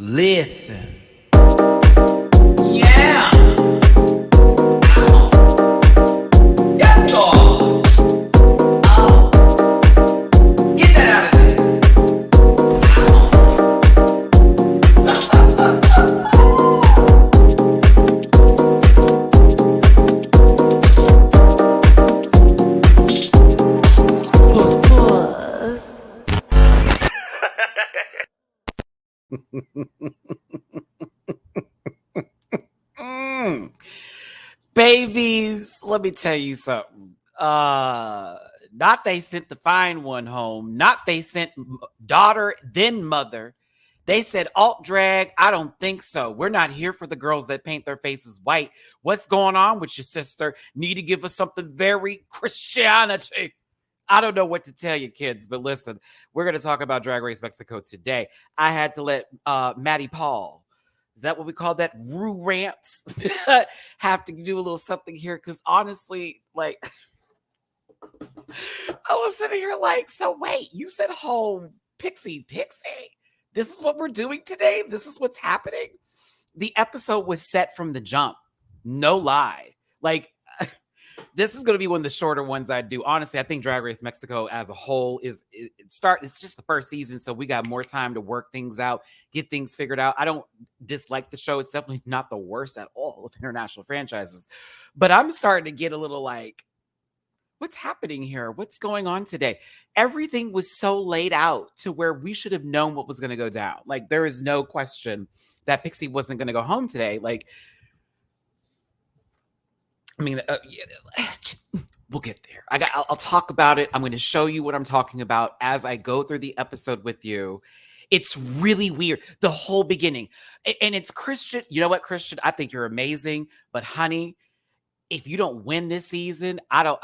Listen. Yeah. Yes, God. Get that out of there. Babies, let me tell you something. Not they sent the fine one home. Not they sent daughter, then mother. They said alt drag. I don't think so. We're not here for the girls that paint their faces white. What's going on with your sister? Need to give us something very Christianity. I don't know what to tell you, kids, but listen, we're going to talk about Drag Race Mexico today. I had to let Matty Paul, is that what we call that? Rants have to do a little something here because honestly, like, I was sitting here like, so wait, you said home pixie. This is what we're doing today? This is what's happening? The episode was set from the jump. No lie. Like, this is going to be one of the shorter ones I do. Honestly, I think Drag Race Mexico as a whole it's just the first season, so we got more time to work things out, get things figured out. I don't dislike the show. It's definitely not the worst at all of international franchises. But I'm starting to get a little like, what's happening here? What's going on today? Everything was so laid out to where we should have known what was going to go down. Like, there is no question that Pixie wasn't going to go home today. Like, I mean, we'll get there. I'll talk about it. I'm going to show you what I'm talking about as I go through the episode with you. It's really weird. The whole beginning. And it's Christian. You know what, Christian? I think you're amazing. But honey, if you don't win this season, I don't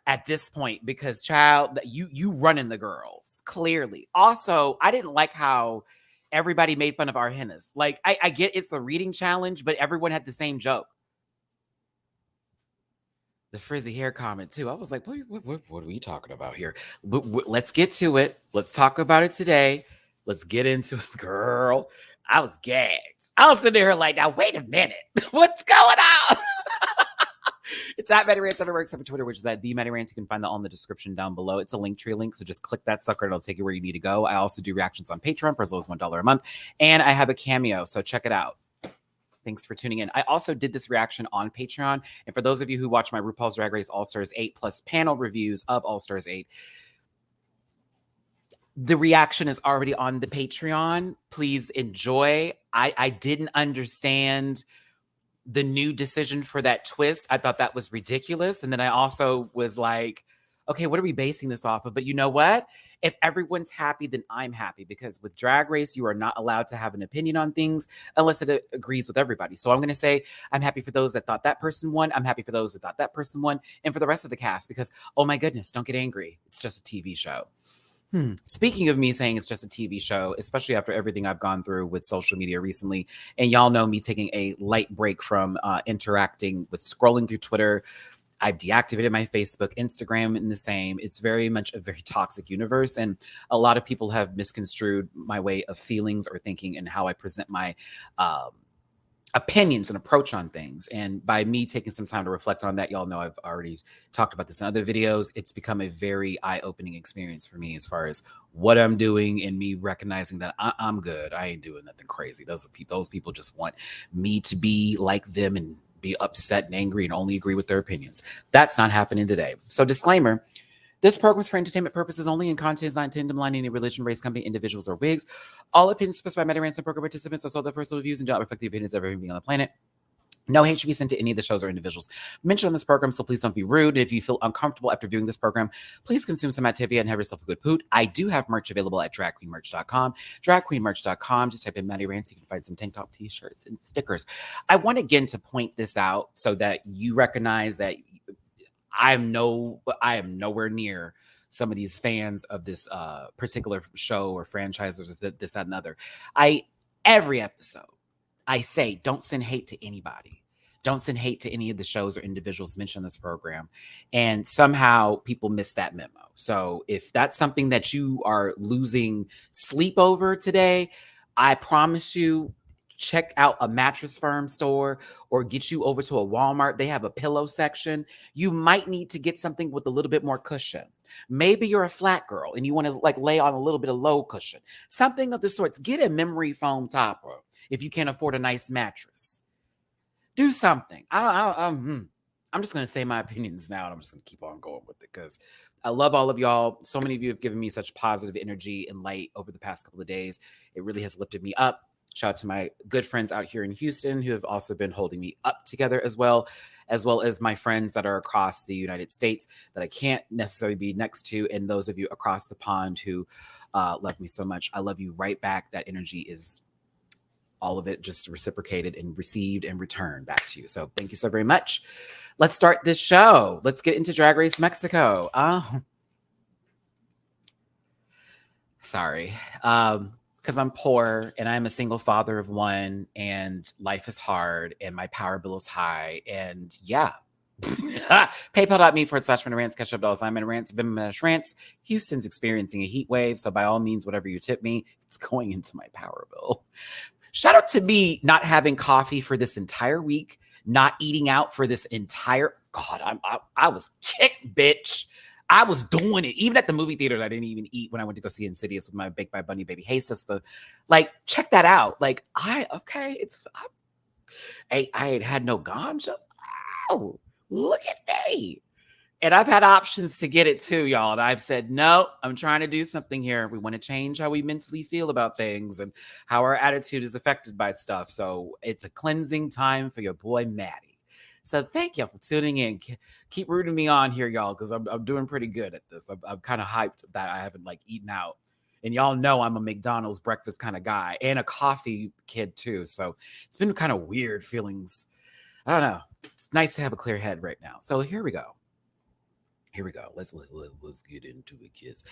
at this point, because child, you running the girls, clearly. Also, I didn't like how everybody made fun of our hennas. Like, I get it's a reading challenge, but everyone had the same joke. The frizzy hair comment too. I was like, what are we talking about here? Let's get to it. Let's talk about it today. Let's get into it. Girl, I was gagged. I was sitting there like, now wait a minute. What's going on? It's at MattyRants everywhere except for Twitter, which is at the MattyRants. You can find that on the description down below. It's a Linktree link, so just click that sucker. It'll take you where you need to go. I also do reactions on Patreon for as low as $1 a month. And I have a Cameo, so check it out. Thanks for tuning in. I also did this reaction on Patreon. And for those of you who watch my RuPaul's Drag Race All-Stars 8 plus panel reviews of All-Stars 8, the reaction is already on the Patreon. Please enjoy. I didn't understand the new decision for that twist. I thought that was ridiculous. And then I also was like, okay, what are we basing this off of? But you know what? If everyone's happy, then I'm happy, because with Drag Race, you are not allowed to have an opinion on things unless it agrees with everybody. So I'm going to say I'm happy for those that thought that person won. I'm happy for those that thought that person won. And for the rest of the cast, because, oh my goodness, don't get angry. It's just a TV show. Speaking of me saying it's just a TV show, especially after everything I've gone through with social media recently, and y'all know me taking a light break from interacting with scrolling through Twitter. I've deactivated my Facebook, Instagram, and the same. It's very much a very toxic universe. And a lot of people have misconstrued my way of feelings or thinking and how I present my opinions and approach on things. And by me taking some time to reflect on that, y'all know I've already talked about this in other videos. It's become a very eye-opening experience for me as far as what I'm doing and me recognizing that I'm good. I ain't doing nothing crazy. Those people just want me to be like them and be upset and angry and only agree with their opinions. That's not happening today. So disclaimer, this program is for entertainment purposes only, and content is not intended to malign any religion, race, company, individuals, or wigs. All opinions expressed by MattyRants and program participants are solely their personal views and do not reflect the opinions of everyone being on the planet. No hate should be sent to any of the shows or individuals mentioned on this program, so please don't be rude. And if you feel uncomfortable after viewing this program, please consume some Activia and have yourself a good poot. I do have merch available at dragqueenmerch.com. Dragqueenmerch.com. Just type in MattyRants. You can find some tank top t-shirts and stickers. I want again to point this out so that you recognize that I am nowhere near some of these fans of this particular show or franchise or this, that, and other. Every episode, I say, don't send hate to anybody. Don't send hate to any of the shows or individuals mentioned in this program. And somehow people miss that memo. So if that's something that you are losing sleep over today, I promise you, check out a Mattress Firm store or get you over to a Walmart. They have a pillow section. You might need to get something with a little bit more cushion. Maybe you're a flat girl and you want to like lay on a little bit of low cushion. Something of the sorts. Get a memory foam topper if you can't afford a nice mattress. Do something. I'm just going to say my opinions now, and I'm just going to keep on going with it because I love all of y'all. So many of you have given me such positive energy and light over the past couple of days. It really has lifted me up. Shout out to my good friends out here in Houston who have also been holding me up together as well as my friends that are across the United States that I can't necessarily be next to, and those of you across the pond who love me so much. I love you right back. That energy is all of it just reciprocated and received and returned back to you. So thank you so very much. Let's start this show. Let's get into Drag Race Mexico. Sorry. Because I'm poor and I'm a single father of one and life is hard and my power bill is high. And yeah. PayPal.me/MattyRants. Catch up dolls. I'm MattyRants. Venmo/MattyRants. Houston's experiencing a heat wave. So by all means, whatever you tip me, it's going into my power bill. Shout out to me not having coffee for this entire week, not eating out for this entire, God, I was kicked, bitch. I was doing it. Even at the movie theater, I didn't even eat when I went to go see Insidious with my Baked by Bunny baby hey sister. Like, check that out. Like, I had no ganja. Oh, look at me. And I've had options to get it too, y'all. And I've said, no, I'm trying to do something here. We want to change how we mentally feel about things and how our attitude is affected by stuff. So it's a cleansing time for your boy, Matty. So thank you for tuning in. Keep rooting me on here, y'all, because I'm doing pretty good at this. I'm kind of hyped that I haven't like eaten out. And y'all know I'm a McDonald's breakfast kind of guy and a coffee kid too. So it's been kind of weird feelings. I don't know. It's nice to have a clear head right now. So here we go. Let's get into it, kids.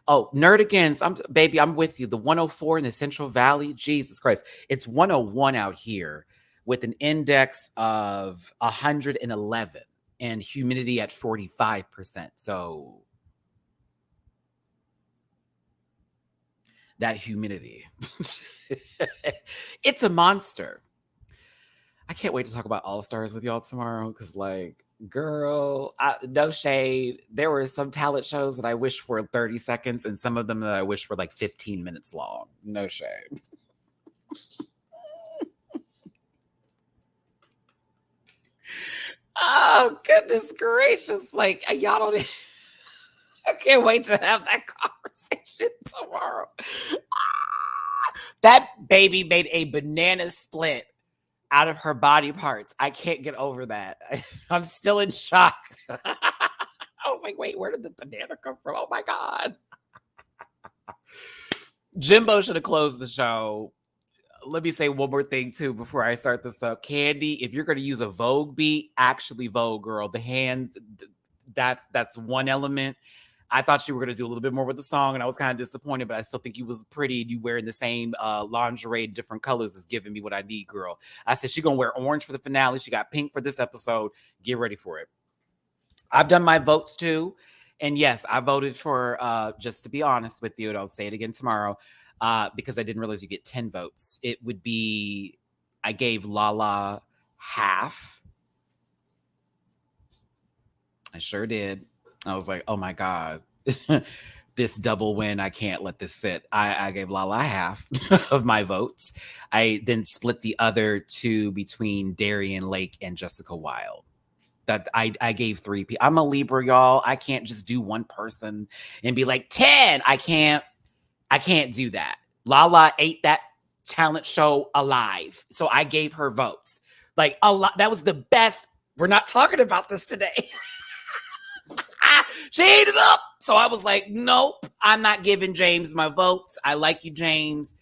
Oh, Nerdigans, I'm with you. The 104 in the Central Valley, Jesus Christ. It's 101 out here with an index of 111 and humidity at 45%. So that humidity, it's a monster. I can't wait to talk about All Stars with y'all tomorrow because, like, girl, no shade. There were some talent shows that I wish were 30 seconds and some of them that I wish were like 15 minutes long. No shade. Oh, goodness gracious. Like, y'all don't... I can't wait to have that conversation tomorrow. That baby made a banana split out of her body parts. I can't get over that. I'm still in shock. I was like, wait, where did the banana come from? Oh my God. Jimbo should have closed the show. Let me say one more thing too before I start this up. Candy, if you're going to use a Vogue beat, actually Vogue, girl. The hands, that's one element. I thought you were going to do a little bit more with the song, and I was kind of disappointed, but I still think you was pretty, and you wearing the same lingerie, different colors is giving me what I need, girl. I said she's going to wear orange for the finale. She got pink for this episode. Get ready for it. I've done my votes too, and yes, I voted for, just to be honest with you, and I'll say it again tomorrow, because I didn't realize you get 10 votes. It would be, I gave Lala half. I sure did. I was like, oh my God, this double win. I can't let this sit. I gave Lala half of my votes. I then split the other two between Darian Lake and Jessica Wilde. That I gave 3 people. I'm a Libra, y'all. I can't just do one person and be like 10. I can't do that. Lala ate that talent show alive. So I gave her votes. Like a lot. That was the best. We're not talking about this today. She ate it up. So I was like, nope, I'm not giving James my votes. I like you, James.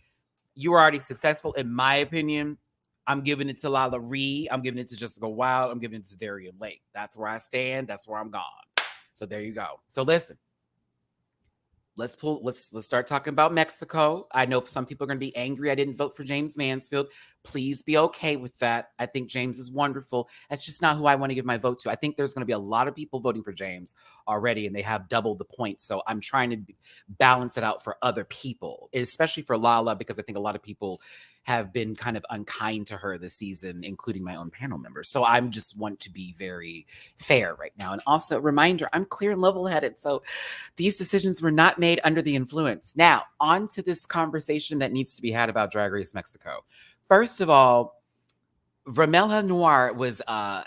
You were already successful, in my opinion. I'm giving it to Lala Ree. I'm giving it to Jessica Wilde. I'm giving it to Darian Lake. That's where I stand. That's where I'm gone. So there you go. So listen. let's start talking about Mexico. I know some people are going to be angry I didn't vote for James Mansfield. Please be okay with that. I think James is wonderful. That's just not who I want to give my vote to. I think there's going to be a lot of people voting for James already, and they have doubled the points. So I'm trying to balance it out for other people, especially for Lala, because I think a lot of people have been kind of unkind to her this season, including my own panel members. So I'm just want to be very fair right now. And also, reminder, I'm clear and level-headed. So these decisions were not made under the influence. Now, on to this conversation that needs to be had about Drag Race Mexico. First of all, Vermelha Noir was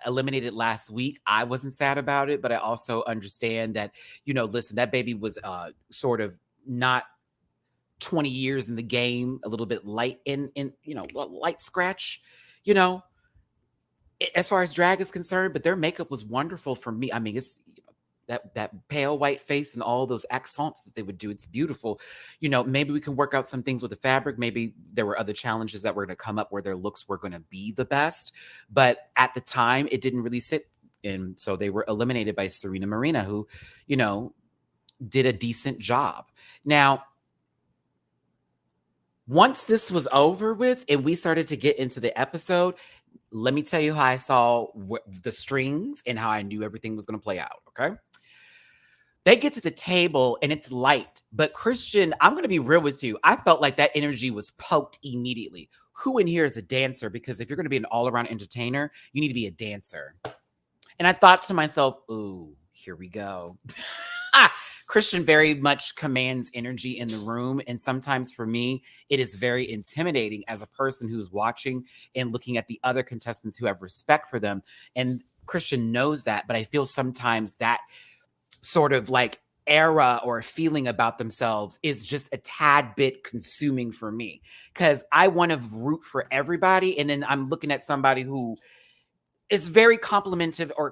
eliminated last week. I wasn't sad about it, but I also understand that, listen, that baby was sort of not 20 years in the game, a little bit light in light scratch, as far as drag is concerned, but their makeup was wonderful for me. I mean, it's that pale white face and all those accents that they would do. It's beautiful. Maybe we can work out some things with the fabric. Maybe there were other challenges that were going to come up where their looks were going to be the best. But at the time, it didn't really sit in. So they were eliminated by Serena Marina, who, did a decent job. Now, once this was over with and we started to get into the episode, let me tell you how I saw the strings and how I knew everything was going to play out, okay? They get to the table and it's light, but Christian, I'm going to be real with you. I felt like that energy was poked immediately. Who in here is a dancer? Because if you're going to be an all-around entertainer, you need to be a dancer. And I thought to myself, ooh, here we go. Christian very much commands energy in the room. And sometimes for me, it is very intimidating as a person who's watching and looking at the other contestants who have respect for them. And Christian knows that, but I feel sometimes that sort of like era or feeling about themselves is just a tad bit consuming for me, because I want to root for everybody. And then I'm looking at somebody who is very complimentive or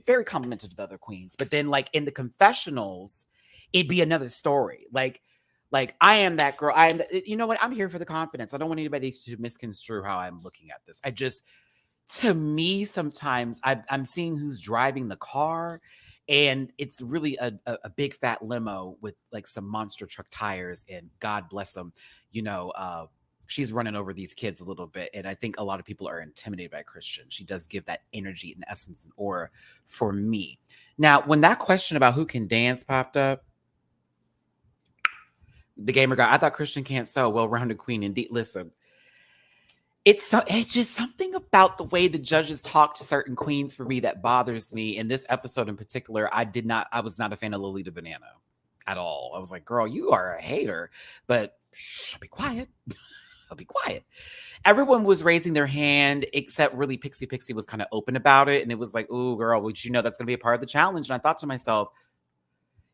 very complimentive to the other queens. But then like in the confessionals, it'd be another story. Like I am that girl. I am, you know what? I'm here for the confidence. I don't want anybody to misconstrue how I'm looking at this. To me, sometimes I'm seeing who's driving the car, and it's really a big fat limo with like some monster truck tires, and God bless them, she's running over these kids a little bit. And I think a lot of people are intimidated by Christian. She does give that energy and essence and aura for me. Now, when that question about who can dance popped up, the gamer guy, I thought Christian can't sew. Well-rounded queen. Indeed. Listen, it's just something about the way the judges talk to certain queens for me that bothers me. In this episode in particular, I was not a fan of Lolita Banana at all. I was like, girl, you are a hater, but shh, be quiet. I'll be quiet. Everyone was raising their hand except really Pixie was kind of open about it. And it was like, ooh, girl, would you know that's going to be a part of the challenge? And I thought to myself,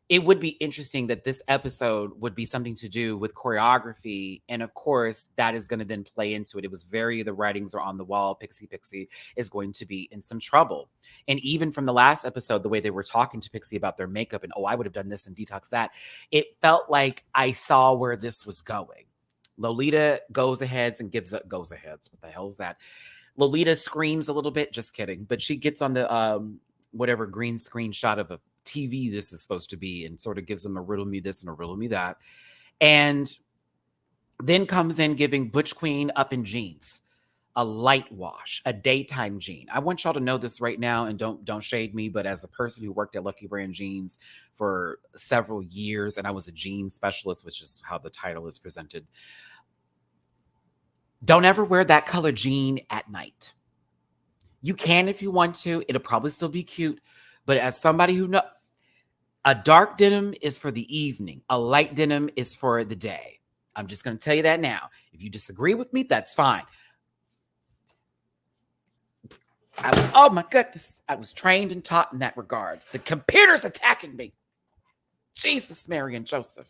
it would be interesting that this episode would be something to do with choreography. And of course, that is going to then play into it. It was the writings are on the wall. Pixie is going to be in some trouble. And even from the last episode, the way they were talking to Pixie about their makeup and, oh, I would have done this and detox that. It felt like I saw where this was going. Lolita goes ahead. What the hell is that? Lolita screams a little bit. Just kidding. But she gets on the whatever green screen shot of a TV this is supposed to be and sort of gives them a riddle me this and a riddle me that. And then comes in giving Butch Queen up in jeans, a light wash, a daytime jean. I want y'all to know this right now, and don't shade me, but as a person who worked at Lucky Brand Jeans for several years, and I was a jean specialist, which is how the title is presented, don't ever wear that color jean at night. You can if you want to. It'll probably still be cute. But as somebody who knows, a dark denim is for the evening. A light denim is for the day. I'm just going to tell you that now. If you disagree with me, that's fine. Oh my goodness. I was trained and taught in that regard. The computer's attacking me. Jesus, Mary and Joseph.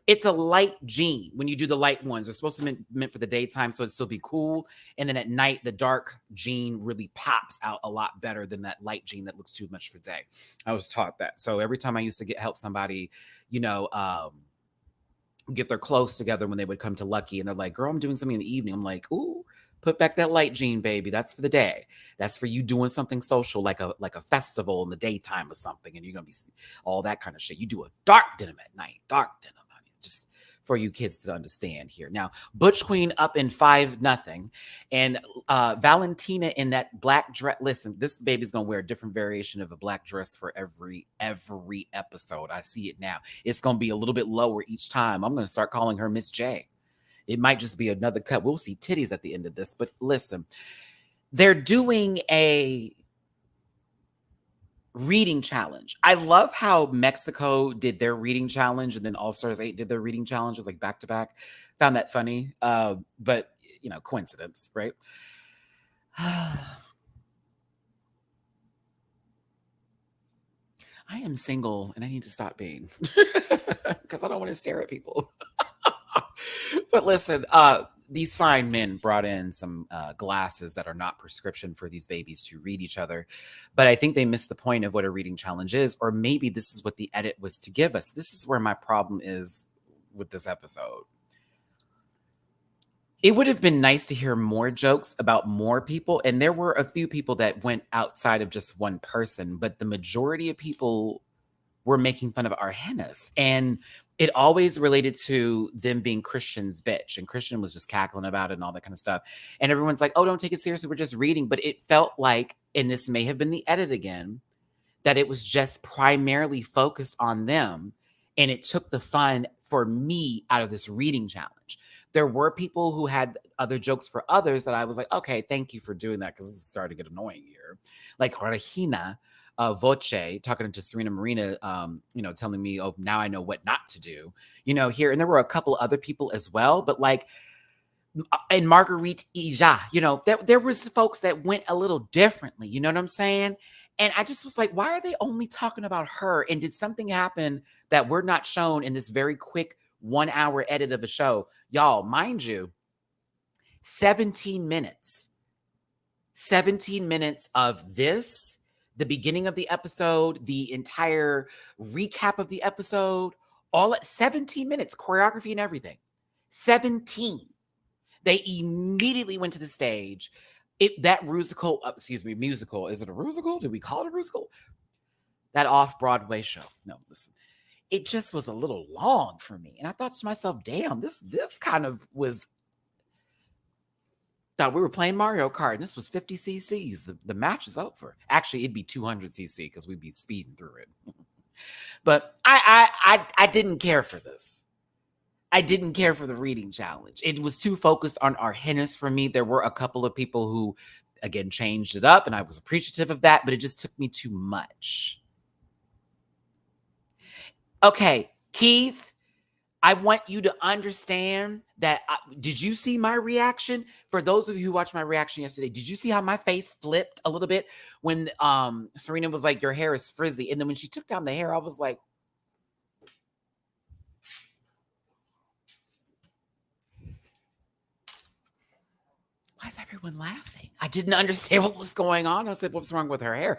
It's a light jean. When you do the light ones, they're supposed to be meant for the daytime, so it'd still be cool. And then at night, the dark jean really pops out a lot better than that light jean that looks too much for day. I was taught that. So every time I used to help somebody, get their clothes together when they would come to Lucky, and they're like, girl, I'm doing something in the evening. I'm like, ooh, Put back that light, Jean, baby. That's for the day. That's for you doing something social, like a festival in the daytime or something, and you're gonna be all that kind of shit. You do a dark denim at night, dark denim, honey. Just for you kids to understand here. Now, Butch Queen up in 5-0, and Valentina in that black dress. Listen, this baby's gonna wear a different variation of a black dress for every episode. I see it now. It's gonna be a little bit lower each time. I'm gonna start calling her Miss J. It might just be another cut. We'll see titties at the end of this. But listen, they're doing a reading challenge. I love how Mexico did their reading challenge and then All Stars 8 did their reading challenges like back to back. Found that funny. But, coincidence, right? I am single and I need to stop being because I don't want to stare at people. But listen, these fine men brought in some glasses that are not prescription for these babies to read each other. But I think they missed the point of what a reading challenge is, or maybe this is what the edit was to give us. This is where my problem is with this episode. It would have been nice to hear more jokes about more people. And there were a few people that went outside of just one person, but the majority of people were making fun of Argenis. And it always related to them being Christian's bitch. And Christian was just cackling about it and all that kind of stuff. And everyone's like, oh, don't take it seriously. We're just reading. But it felt like, and this may have been the edit again, that it was just primarily focused on them. And it took the fun for me out of this reading challenge. There were people who had other jokes for others that I was like, okay, thank you for doing that because this is starting to get annoying here. Like Regina Voce talking to Serena Marina, telling me, oh, now I know what not to do, here. And there were a couple other people as well. But like, and Marguerite Ija, there was folks that went a little differently. You know what I'm saying? And I just was like, why are they only talking about her? And did something happen that we're not shown in this very quick 1 hour edit of a show? Y'all, mind you, 17 minutes of this, the beginning of the episode, the entire recap of the episode, all at 17 minutes, choreography and everything. 17. They immediately went to the stage. That musical, musical. Is it a musical? Did we call it a musical? That off-Broadway show. No, listen. It just was a little long for me. And I thought to myself, damn, this kind of was, thought we were playing Mario Kart and this was 50 cc's. The match is over. Actually, it'd be 200 cc because we'd be speeding through it. But I didn't care for this. I didn't care for the reading challenge. It was too focused on Argenis for me. There were a couple of people who, again, changed it up and I was appreciative of that, but it just took me too much. Okay, Keith, I want you to understand that. Did you see my reaction? For those of you who watched my reaction yesterday, did you see how my face flipped a little bit when Serena was like, your hair is frizzy? And then when she took down the hair, I was like, why is everyone laughing? I didn't understand what was going on. I said, what's wrong with her hair?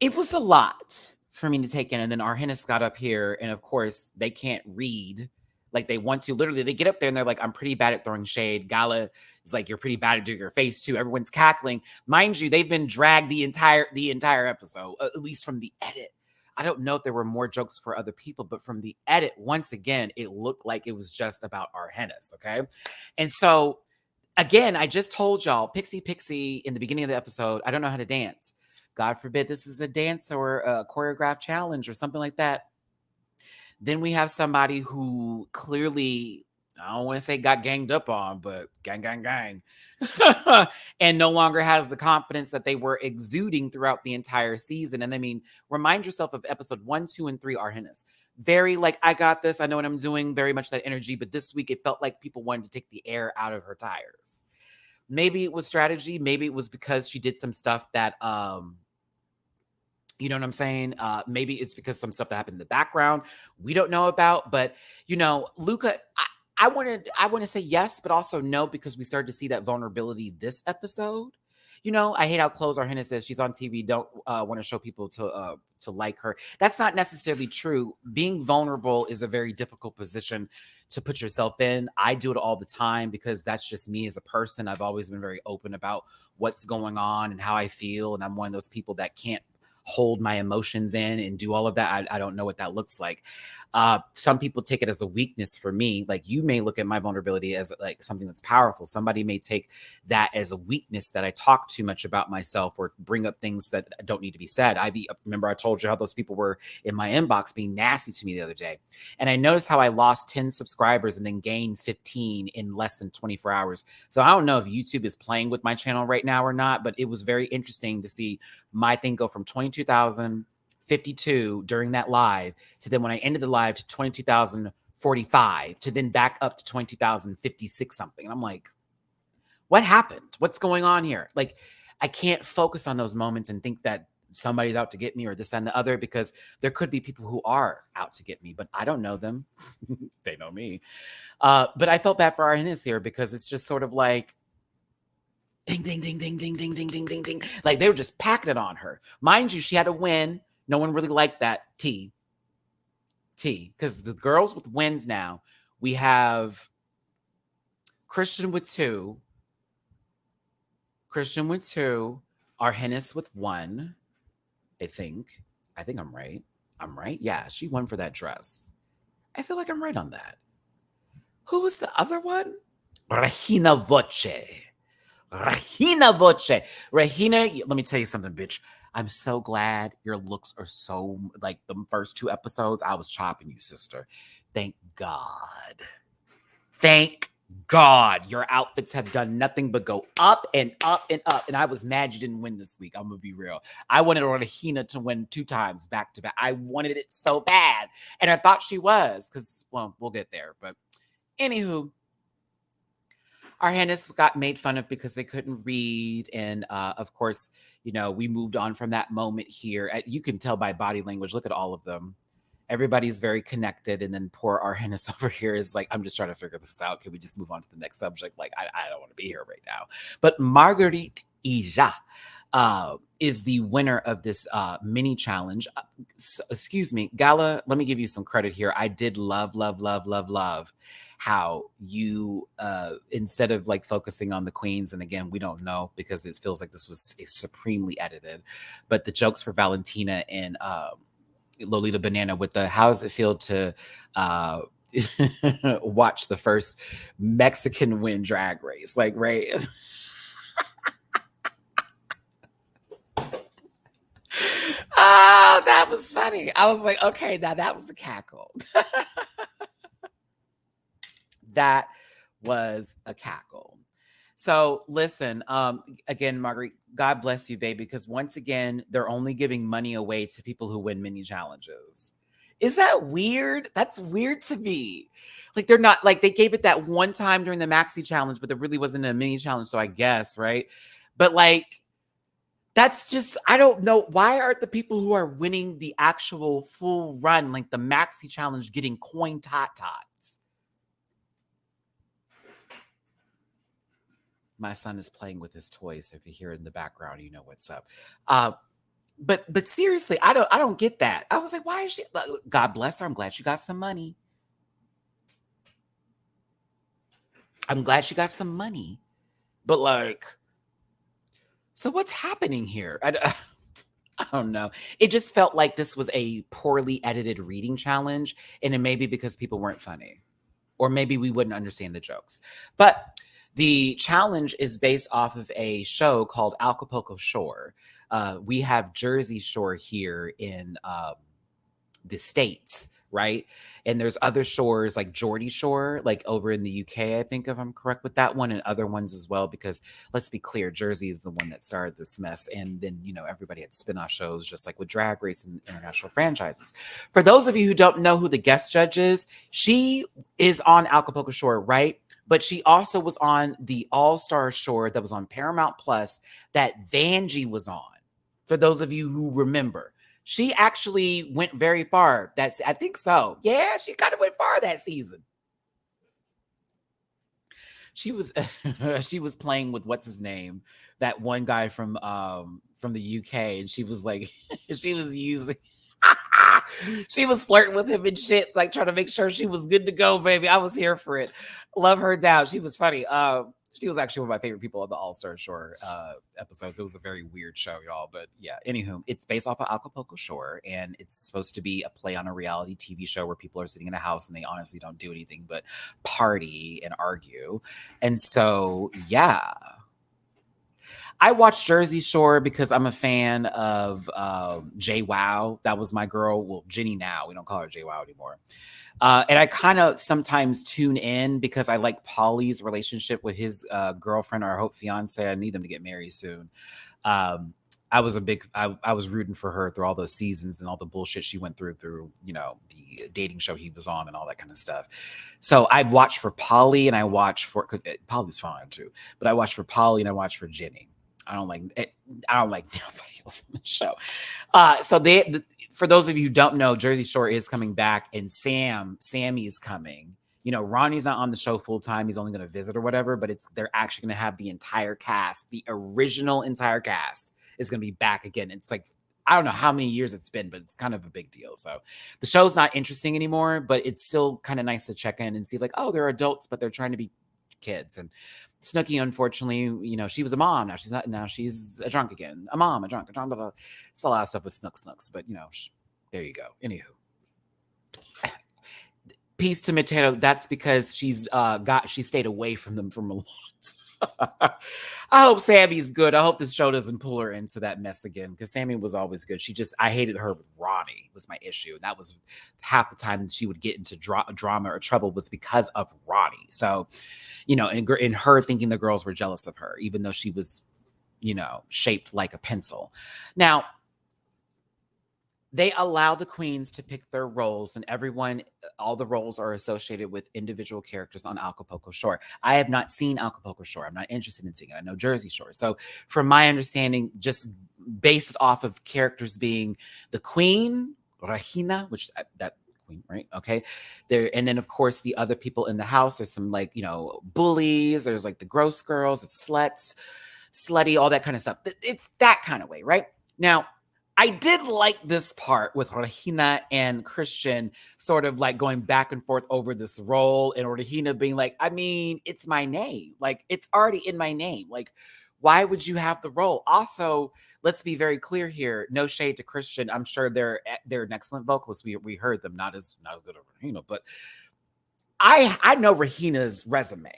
It was a lot for me to take in. And then Argenis got up here, and of course, they can't read like they want to. Literally, they get up there and they're like, I'm pretty bad at throwing shade. Gala is like, you're pretty bad at doing your face too. Everyone's cackling. Mind you, they've been dragged the entire episode, at least from the edit. I don't know if there were more jokes for other people, but from the edit, once again, it looked like it was just about Argenis, okay? And so, again, I just told y'all, Pixie in the beginning of the episode, I don't know how to dance. God forbid this is a dance or a choreographed challenge or something like that. Then we have somebody who clearly, I don't want to say got ganged up on, but gang. And no longer has the confidence that they were exuding throughout the entire season. And I mean, remind yourself of episode 1, 2, and 3, Argenis. Very like, I got this, I know what I'm doing, very much that energy. But this week, it felt like people wanted to take the air out of her tires. Maybe it was strategy. Maybe it was because she did some stuff that, you know what I'm saying? Maybe it's because some stuff that happened in the background we don't know about. But, Luca, I want to say yes, but also no, because we started to see that vulnerability this episode. I hate how close Arhena says she's on TV. Don't want to show people to like her. That's not necessarily true. Being vulnerable is a very difficult position to put yourself in. I do it all the time because that's just me as a person. I've always been very open about what's going on and how I feel. And I'm one of those people that can't hold my emotions in and do all of that. I don't know what that looks like. Some people take it as a weakness. For me, like, you may look at my vulnerability as like something that's powerful. Somebody may take that as a weakness, that I talk too much about myself or bring up things that don't need to be said. Remember I told you how those people were in my inbox being nasty to me the other day. And I noticed how I lost 10 subscribers and then gained 15 in less than 24 hours. So I don't know if YouTube is playing with my channel right now or not, but it was very interesting to see my thing go from 22,052 during that live to then when I ended the live to 22,045 to then back up to 22,056 something. And I'm like, what happened? What's going on here? Like, I can't focus on those moments and think that somebody's out to get me or this and the other, because there could be people who are out to get me, but I don't know them. They know me. But I felt bad for our Hennis here, because it's just sort of like, ding, ding, ding, ding, ding, ding, ding, ding, ding, ding. Like, they were just packing it on her. Mind you, she had a win. No one really liked that because the girls with wins now, we have Christian with 2, Arhennis with 1, I think I'm right. Yeah, she won for that dress. I feel like I'm right on that. Who was the other one? Regina Voce. Regina, let me tell you something, bitch. I'm so glad your looks are so, like, the first 2 episodes, I was chopping you, sister. Thank God. Your outfits have done nothing but go up and up and up. And I was mad you didn't win this week. I'm going to be real. I wanted Regina to win 2 times back to back. I wanted it so bad. And I thought she was, because, well, we'll get there. But anywho, our Hennis got made fun of because they couldn't read. And of course, we moved on from that moment here. You can tell by body language. Look at all of them. Everybody's very connected. And then poor Arhennis over here is like, I'm just trying to figure this out. Can we just move on to the next subject? Like, I don't want to be here right now. But Marguerite Ija is the winner of this mini challenge. Excuse me, Gala, let me give you some credit here. I did love how you, instead of like focusing on the queens, and again, we don't know because it feels like this was supremely edited, but the jokes for Valentina and Lolita Banana with the how does it feel to watch the first Mexican win Drag Race, like, right? Oh, that was funny. I was like, okay, now that was a cackle. That was a cackle. So listen, again, Marguerite, God bless you, baby, because once again, they're only giving money away to people who win mini challenges. Is that weird? That's weird to me. Like, they're not, like, they gave it that one time during the maxi challenge, but there really wasn't a mini challenge, so I guess, right? But like, that's just, I don't know. Why aren't the people who are winning the actual full run, like the maxi challenge, getting coin tots? My son is playing with his toys. So if you hear it in the background, you know what's up. But seriously, I don't get that. I was like, why is she? God bless her. I'm glad she got some money. But like, so what's happening here? I don't know. It just felt like this was a poorly edited reading challenge, and it may be because people weren't funny, or maybe we wouldn't understand the jokes. But the challenge is based off of a show called Acapulco Shore. We have Jersey Shore here in the States, right? And there's other shores like Geordie Shore, like over in the UK, I think, if I'm correct with that one, and other ones as well, because let's be clear, Jersey is the one that started this mess. And then, everybody had spin-off shows just like with Drag Race and international franchises. For those of you who don't know who the guest judge is, she is on Acapulco Shore, right? But she also was on the All-Star Shore that was on Paramount Plus that Vanjie was on. For those of you who remember, she actually went very far. I think so. Yeah, she kind of went far that season. She was she was playing with what's his name, that one guy from the UK, and she was like, she was using. She was flirting with him and shit, like trying to make sure she was good to go, baby. I was here for it. Love her down. She was funny. She was actually one of my favorite people on the All-Star Shore episodes. It was a very weird show, y'all. But yeah, anywho, it's based off of Acapulco Shore, and it's supposed to be a play on a reality TV show where people are sitting in a house and they honestly don't do anything but party and argue. And so, yeah. I watched Jersey Shore because I'm a fan of Jay Wow. That was my girl. Well, Jenny now. We don't call her Jay Wow anymore. And I kind of sometimes tune in because I like Paulie's relationship with his girlfriend, or I hope fiance. I need them to get married soon. I was I was rooting for her through all those seasons and all the bullshit she went through, the dating show he was on and all that kind of stuff. So I watched for Paulie and I watched for, because Paulie's fine too, but I watched for Paulie and I watched for Jenny. I don't like nobody else in the show. For those of you who don't know, Jersey Shore is coming back, and Sammy's coming. Ronnie's not on the show full time. He's only going to visit or whatever, but they're actually going to have the entire cast, the original entire cast is going to be back again. It's like, I don't know how many years it's been, but it's kind of a big deal. So the show's not interesting anymore, but it's still kind of nice to check in and see like, oh, they're adults, but they're trying to be kids. And Snooki, unfortunately, she was a mom. Now she's not. Now she's a drunk again. A mom, a drunk, blah, blah, blah. It's a lot of stuff with Snooks. But there you go. Anywho, peace to Mateo. That's because she stayed away from them from a long time. I hope Sammy's good. I hope this show doesn't pull her into that mess again, because Sammy was always good. I hated her with Ronnie was my issue. That was half the time she would get into drama or trouble was because of Ronnie. So, and her thinking the girls were jealous of her, even though she was, shaped like a pencil. Now, they allow the queens to pick their roles, and all the roles are associated with individual characters on Acapulco Shore. I have not seen Acapulco Shore. I'm not interested in seeing it. I know Jersey Shore. So from my understanding, just based off of characters being the queen, Regina, which that queen, right? Okay. And then of course the other people in the house, there's some bullies, there's like the gross girls, it's slutty, all that kind of stuff. It's that kind of way, right? Now, I did like this part with Regina and Christian sort of like going back and forth over this role, and Regina being like, I mean, it's my name. Like, it's already in my name. Like, why would you have the role? Also, let's be very clear here. No shade to Christian. I'm sure they're an excellent vocalist. We heard them, not as good as Regina, but I know Regina's resume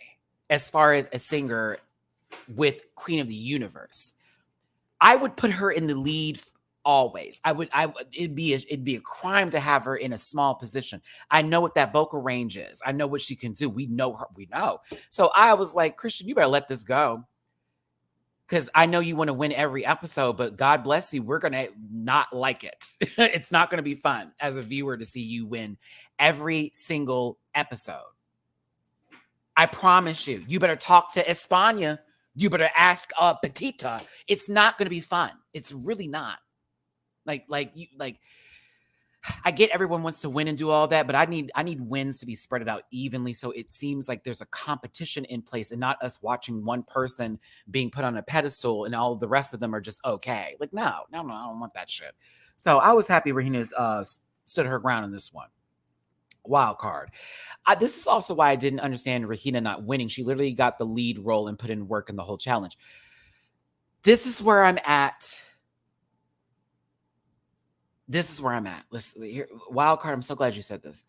as far as a singer with Queen of the Universe. I would put her in the lead always. It'd be a crime to have her in a small position. I know what that vocal range is. I know what she can do. We know her. We know. So I was like, Christian, you better let this go. Because I know you want to win every episode, but God bless you, we're going to not like it. It's not going to be fun as a viewer to see you win every single episode. I promise you. You better talk to España. You better ask Petita. It's not going to be fun. It's really not. I get everyone wants to win and do all that, but I need wins to be spread out evenly, so it seems like there's a competition in place and not us watching one person being put on a pedestal and all the rest of them are just okay. Like, no, I don't want that shit. So I was happy Regina stood her ground in this one. Wild card. This is also why I didn't understand Regina not winning. She literally got the lead role and put in work in the whole challenge. This is where I'm at. Listen, here, wild card. I'm so glad you said this.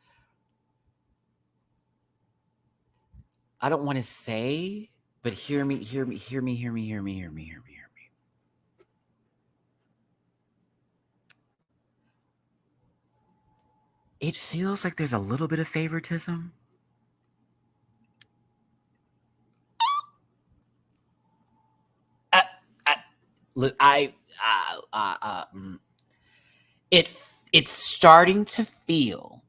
I don't want to say, but hear me. It feels like there's a little bit of favoritism. It's starting to feel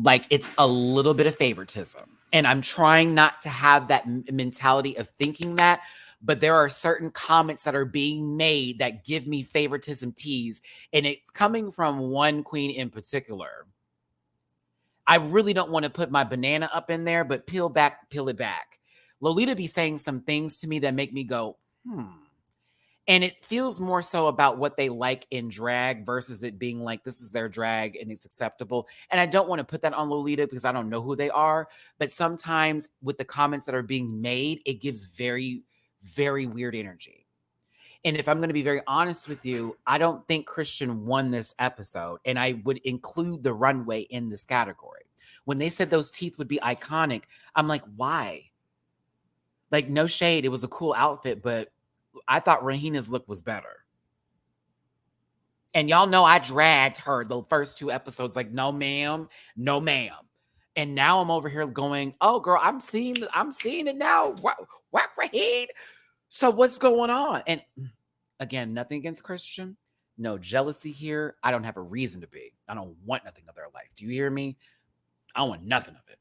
like it's a little bit of favoritism. And I'm trying not to have that mentality of thinking that, but there are certain comments that are being made that give me favoritism tease. And it's coming from one queen in particular. I really don't want to put my banana up in there, but peel it back. Lolita be saying some things to me that make me go, And it feels more so about what they like in drag versus it being like, this is their drag and it's acceptable. And I don't want to put that on Lolita because I don't know who they are. But sometimes with the comments that are being made, it gives very, very weird energy. And if I'm going to be very honest with you, I don't think Christian won this episode. And I would include the runway in this category. When they said those teeth would be iconic, I'm like, why? Like, no shade. It was a cool outfit, but I thought Rahina's look was better. And y'all know I dragged her the first 2 episodes, like, no, ma'am, no, ma'am. And now I'm over here going, oh, girl, I'm seeing it now. What, Raheen? So what's going on? And again, nothing against Christian. No jealousy here. I don't have a reason to be. I don't want nothing of their life. Do you hear me? I don't want nothing of it.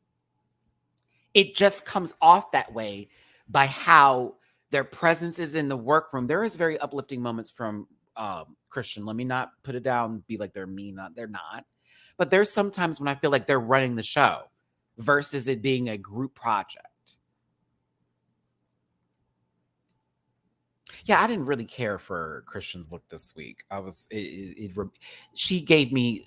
It just comes off that way by how their presence is in the workroom. There is very uplifting moments from Christian. Let me not put it down, be like they're mean. They're not. But there's sometimes when I feel like they're running the show versus it being a group project. Yeah, I didn't really care for Christian's look this week. She gave me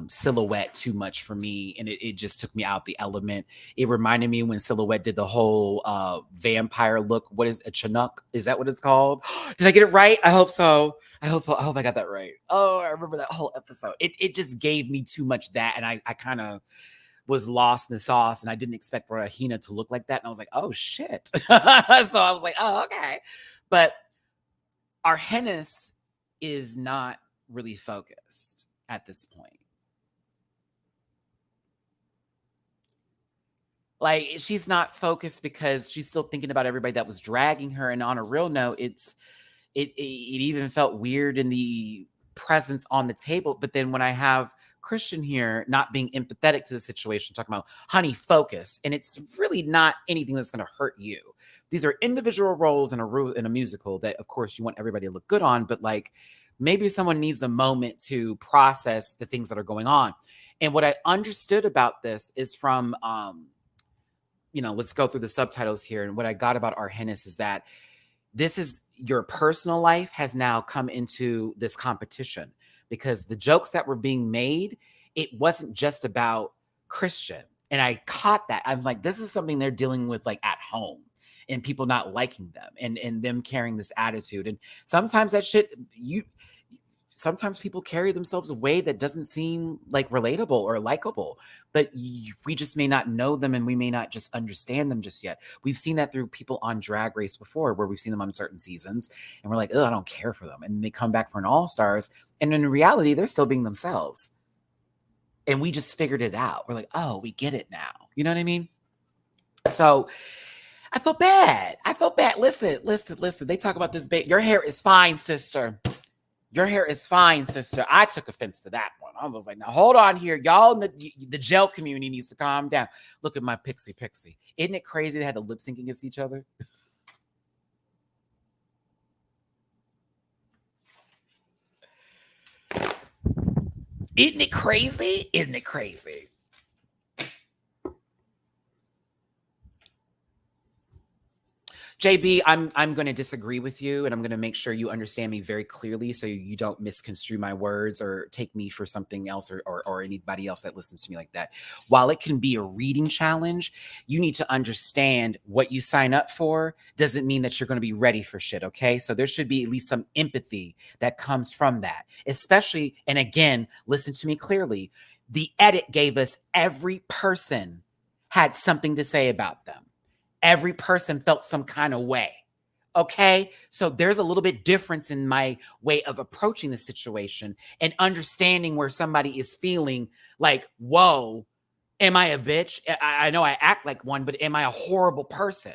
Silhouette too much for me, and it just took me out the element. It reminded me when Silhouette did the whole vampire look. What is a Chinook? Is that what it's called? Did I get it right? I hope so. I hope I got that right. Oh, I remember that whole episode. It just gave me too much that, and I kind of was lost in the sauce, and I didn't expect Rahina to look like that, and I was like, oh shit. So I was like, oh, okay. But Arhennis is not really focused at this point. Like, she's not focused because she's still thinking about everybody that was dragging her. And on a real note, it even felt weird in the presence on the table. But then when I have Christian here not being empathetic to the situation, talking about, honey, focus. And it's really not anything that's going to hurt you. These are individual roles in a musical that, of course, you want everybody to look good on. But like, maybe someone needs a moment to process the things that are going on. And what I understood about this is from, let's go through the subtitles here. And what I got about Arhennis is that this is your personal life has now come into this competition because the jokes that were being made, it wasn't just about Christian. And I caught that. I'm like, this is something they're dealing with like at home and people not liking them and them carrying this attitude. And sometimes that shit, sometimes people carry themselves a way that doesn't seem like relatable or likable, but we just may not know them and we may not just understand them just yet. We've seen that through people on Drag Race before, where we've seen them on certain seasons and we're like, oh, I don't care for them. And they come back for an All-Stars. And in reality, they're still being themselves. And we just figured it out. We're like, oh, we get it now. You know what I mean? So I felt bad. Listen. They talk about this. Your hair is fine, sister. Your hair is fine, sister. I took offense to that one. I was like, now hold on here. Y'all in the gel community needs to calm down. Look at my pixie. Isn't it crazy they had to lip sync against each other? Isn't it crazy? JB, I'm going to disagree with you, and I'm going to make sure you understand me very clearly so you don't misconstrue my words or take me for something else or anybody else that listens to me like that. While it can be a reading challenge, you need to understand what you sign up for doesn't mean that you're going to be ready for shit, okay? So there should be at least some empathy that comes from that, especially, and again, listen to me clearly, the edit gave us every person had something to say about them. Every person felt some kind of way. Okay. So there's a little bit difference in my way of approaching the situation and understanding where somebody is feeling like, whoa, am I a bitch? I know I act like one, but am I a horrible person?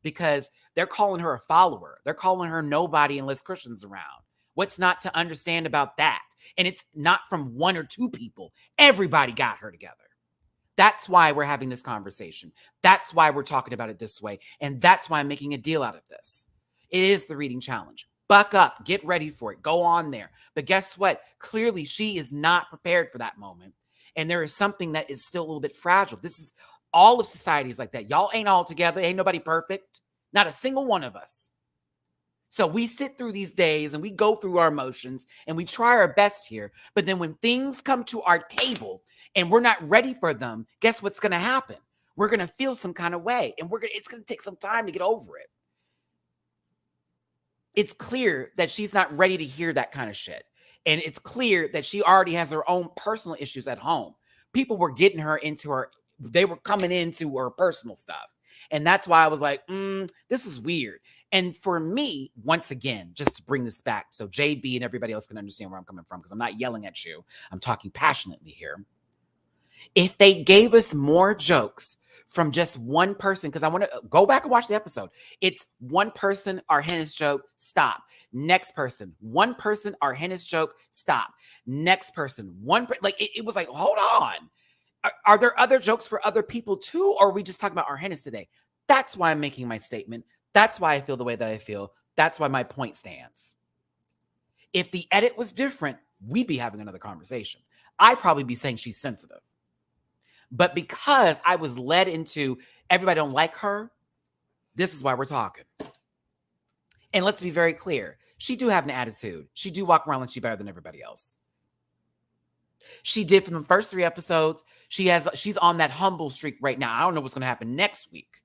Because they're calling her a follower. They're calling her nobody unless Christian's around. What's not to understand about that? And it's not from one or two people. Everybody got her together. That's why we're having this conversation. That's why we're talking about it this way. And that's why I'm making a deal out of this. It is the reading challenge. Buck up. Get ready for it. Go on there. But guess what? Clearly, she is not prepared for that moment. And there is something that is still a little bit fragile. This is all of society is like that. Y'all ain't all together. Ain't nobody perfect. Not a single one of us. So we sit through these days and we go through our emotions and we try our best here. But then when things come to our table and we're not ready for them, guess what's going to happen? We're going to feel some kind of way, and it's going to take some time to get over it. It's clear that she's not ready to hear that kind of shit. And it's clear that she already has her own personal issues at home. People were getting her into they were coming into her personal stuff. And that's why I was like, this is weird. And for me, once again, just to bring this back so JB and everybody else can understand where I'm coming from, because I'm not yelling at you. I'm talking passionately here. If they gave us more jokes from just one person, because I want to go back and watch the episode. It's one person, Arhenna's joke, stop. Next person, one person, Arhenna's joke, stop. Next person, it was like, hold on. Are there other jokes for other people too? Or are we just talking about Arhenna's today? That's why I'm making my statement. That's why I feel the way that I feel. That's why my point stands. If the edit was different, we'd be having another conversation. I'd probably be saying she's sensitive. But because I was led into everybody don't like her, this is why we're talking. And let's be very clear. She do have an attitude. She do walk around like she's better than everybody else. She did from the first 3 episodes. She's on that humble streak right now. I don't know what's going to happen next week,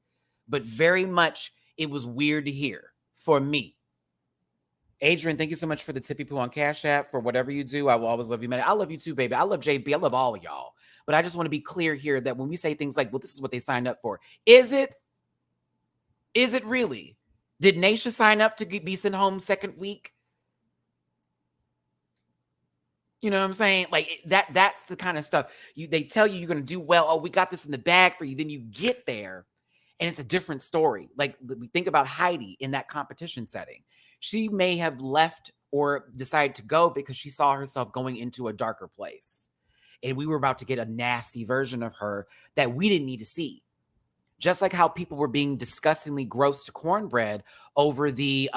but very much it was weird to hear for me. Adrian, thank you so much for the tippy poo on Cash App. For whatever you do, I will always love you, man. I love you too, baby. I love JB. I love all of y'all. But I just want to be clear here that when we say things like, well, this is what they signed up for. Is it? Is it really? Did Naisha sign up to be sent home second week? You know what I'm saying? Like that's the kind of stuff they tell you you're going to do well. Oh, we got this in the bag for you. Then you get there and it's a different story. Like we think about Heidi in that competition setting. She may have left or decided to go because she saw herself going into a darker place. And we were about to get a nasty version of her that we didn't need to see. Just like how people were being disgustingly gross to cornbread over the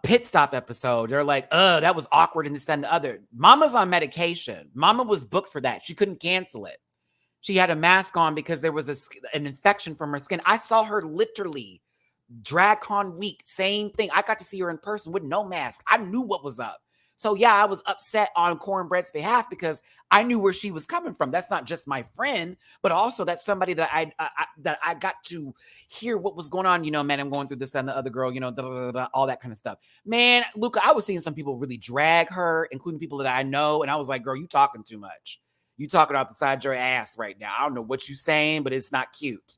pit stop episode. They're like, that was awkward and this and the other. Mama's on medication. Mama was booked for that. She couldn't cancel it. She had a mask on because there was an infection from her skin. I saw her literally DragCon week, same thing. I got to see her in person with no mask. I knew what was up. So yeah, I was upset on Cornbread's behalf because I knew where she was coming from. That's not just my friend, but also that's somebody that I got to hear what was going on. You know, man, I'm going through this and the other girl, you know, all that kind of stuff. Man, Luca, I was seeing some people really drag her, including people that I know. And I was like, girl, you talking too much. You talking out the side of your ass right now. I don't know what you're saying, but it's not cute.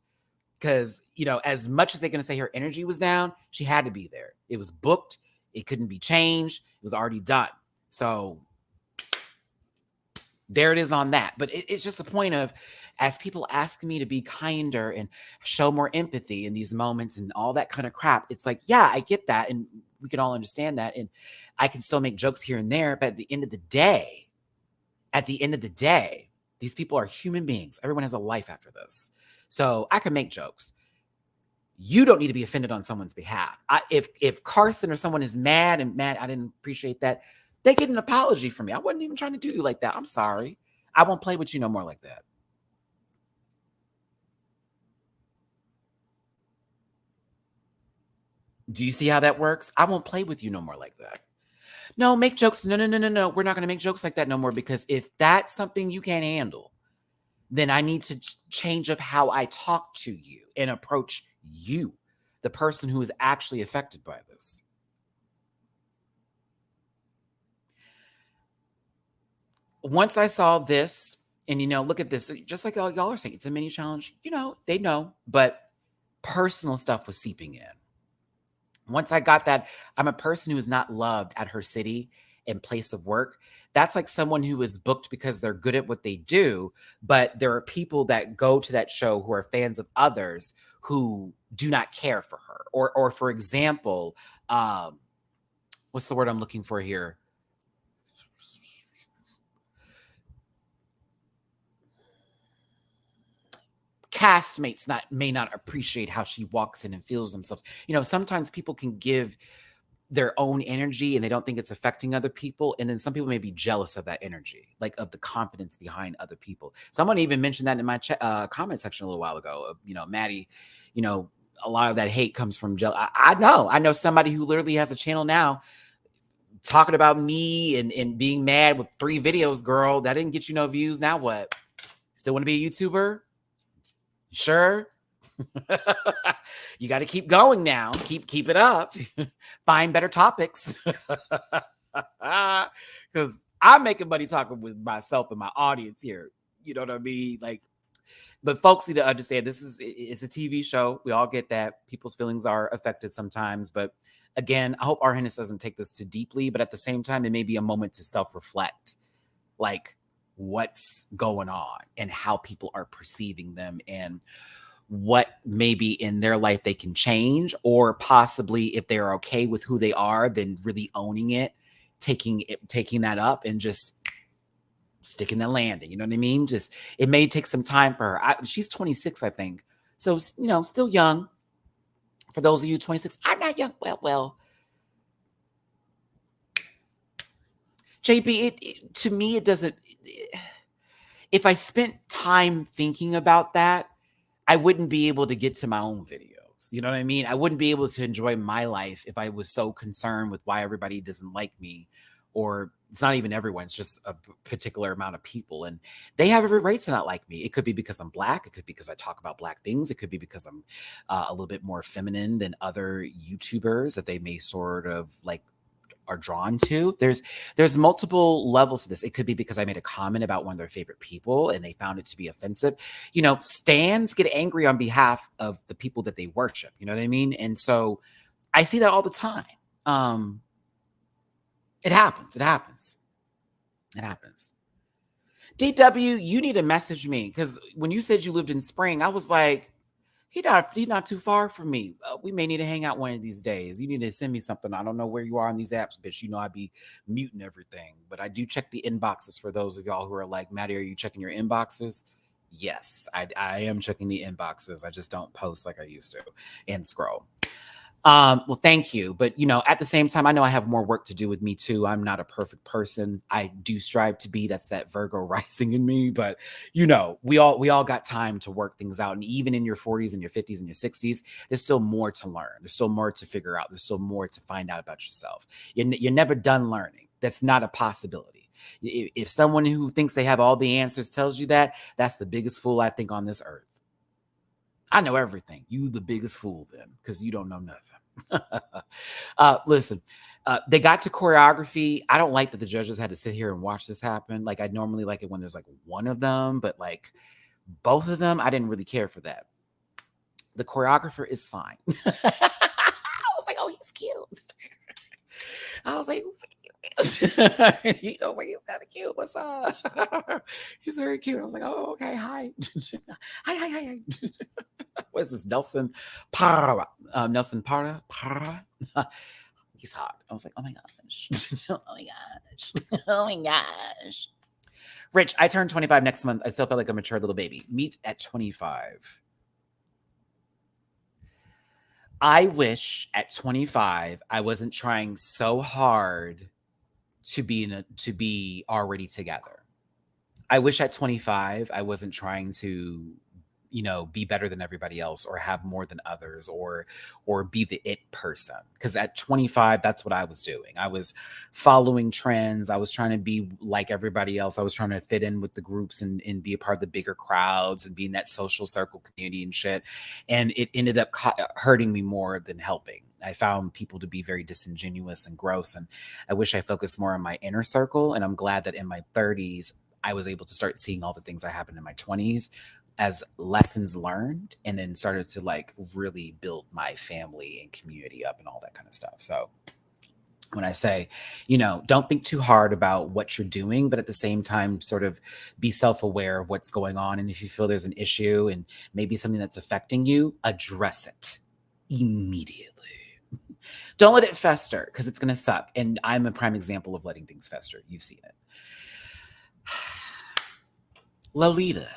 Because, you know, as much as they're going to say her energy was down, she had to be there. It was booked. It couldn't be changed. It was already done. So there it is on that. But it's just a point of, as people ask me to be kinder and show more empathy in these moments and all that kind of crap, it's like, yeah, I get that. And we can all understand that. And I can still make jokes here and there. But at the end of the day, these people are human beings. Everyone has a life after this. So I can make jokes. You don't need to be offended on someone's behalf. If Carson or someone is mad, I didn't appreciate that, they get an apology from me. I wasn't even trying to do you like that. I'm sorry. I won't play with you no more like that. Do you see how that works? I won't play with you no more like that. No, make jokes. No. We're not going to make jokes like that no more, because if that's something you can't handle, then I need to change up how I talk to you and approach you, the person who is actually affected by this. Once I saw this, and, you know, look at this, just like y'all are saying, it's a mini challenge. You know, they know, but personal stuff was seeping in. Once I got that, I'm a person who is not loved at her city and place of work. That's like someone who is booked because they're good at what they do, but there are people that go to that show who are fans of others who do not care for her. Or for example, what's the word I'm looking for here? Castmates may not appreciate how she walks in and feels themselves. You know, sometimes people can give their own energy and they don't think it's affecting other people. And then some people may be jealous of that energy, like of the confidence behind other people. Someone even mentioned that in my comment section a little while ago. You know, Matty, you know, a lot of that hate comes from I know somebody who literally has a channel now talking about me and being mad with 3 videos. Girl, that didn't get you no views. Now what? Still want to be a YouTuber? Sure. You got to keep going now. Keep it up. Find better topics. Because I'm making money talking with myself and my audience here. You know what I mean? Like, but folks need to understand it's a TV show. We all get that. People's feelings are affected sometimes. But again, I hope Arhenis doesn't take this too deeply. But at the same time, it may be a moment to self-reflect. Like, what's going on and how people are perceiving them and what maybe in their life they can change, or possibly if they're okay with who they are, then really owning it, taking that up and just sticking the landing. You know what I mean? Just, it may take some time for her. She's 26, I think. So, still young. For those of you 26, I'm not young. Well, JP, to me, it doesn't. If I spent time thinking about that, I wouldn't be able to get to my own videos. You know what I mean? I wouldn't be able to enjoy my life if I was so concerned with why everybody doesn't like me, or it's not even everyone, it's just a particular amount of people. And they have every right to not like me. It could be because I'm Black. It could be because I talk about Black things. It could be because I'm a little bit more feminine than other YouTubers that they may sort of like are drawn to. There's multiple levels to this. It could be because I made a comment about one of their favorite people and they found it to be offensive. Stans get angry on behalf of the people that they worship. You know what I mean? And so I see that all the time. It happens. DW, you need to message me, because when you said you lived in Spring, I was like, he's not too far from me. We may need to hang out one of these days. You need to send me something. I don't know where you are on these apps, bitch. I'd be muting everything. But I do check the inboxes for those of y'all who are like, Matty, are you checking your inboxes? Yes, I am checking the inboxes. I just don't post like I used to and scroll. Well, thank you. But, at the same time, I know I have more work to do with me too. I'm not a perfect person. I do strive to be. That's that Virgo rising in me. But, we all got time to work things out. And even in your 40s and your 50s and your 60s, there's still more to learn. There's still more to figure out. There's still more to find out about yourself. You're never done learning. That's not a possibility. If someone who thinks they have all the answers tells you that, that's the biggest fool I think on this earth. I know everything. You the biggest fool then, because you don't know nothing. Listen, they got to choreography. I don't like that the judges had to sit here and watch this happen. Like, I normally like it when there's like one of them, but like both of them, I didn't really care for that. The choreographer is fine. I was like, oh, he's cute. I was like, he's kind of cute. What's up? He's very cute. I was like, oh, okay. Hi. Hi. What is this? Nelson Para. Nelson Para. He's hot. I was like, oh my gosh. Oh my gosh. Oh my gosh. Rich, I turned 25 next month. I still feel like a mature little baby. Meet at 25. I wish at 25 I wasn't trying so hard to be already together. I wish at 25 I wasn't trying to, be better than everybody else or have more than others or be the it person. Because at 25, that's what I was doing. I was following trends. I was trying to be like everybody else. I was trying to fit in with the groups and be a part of the bigger crowds and be in that social circle community and shit. And it ended up hurting me more than helping. I found people to be very disingenuous and gross. And I wish I focused more on my inner circle. And I'm glad that in my 30s, I was able to start seeing all the things that happened in my 20s as lessons learned, and then started to like really build my family and community up and all that kind of stuff. So when I say, don't think too hard about what you're doing, but at the same time, sort of be self-aware of what's going on. And if you feel there's an issue and maybe something that's affecting you, address it immediately. Don't let it fester, because it's going to suck. And I'm a prime example of letting things fester. You've seen it. Lolita.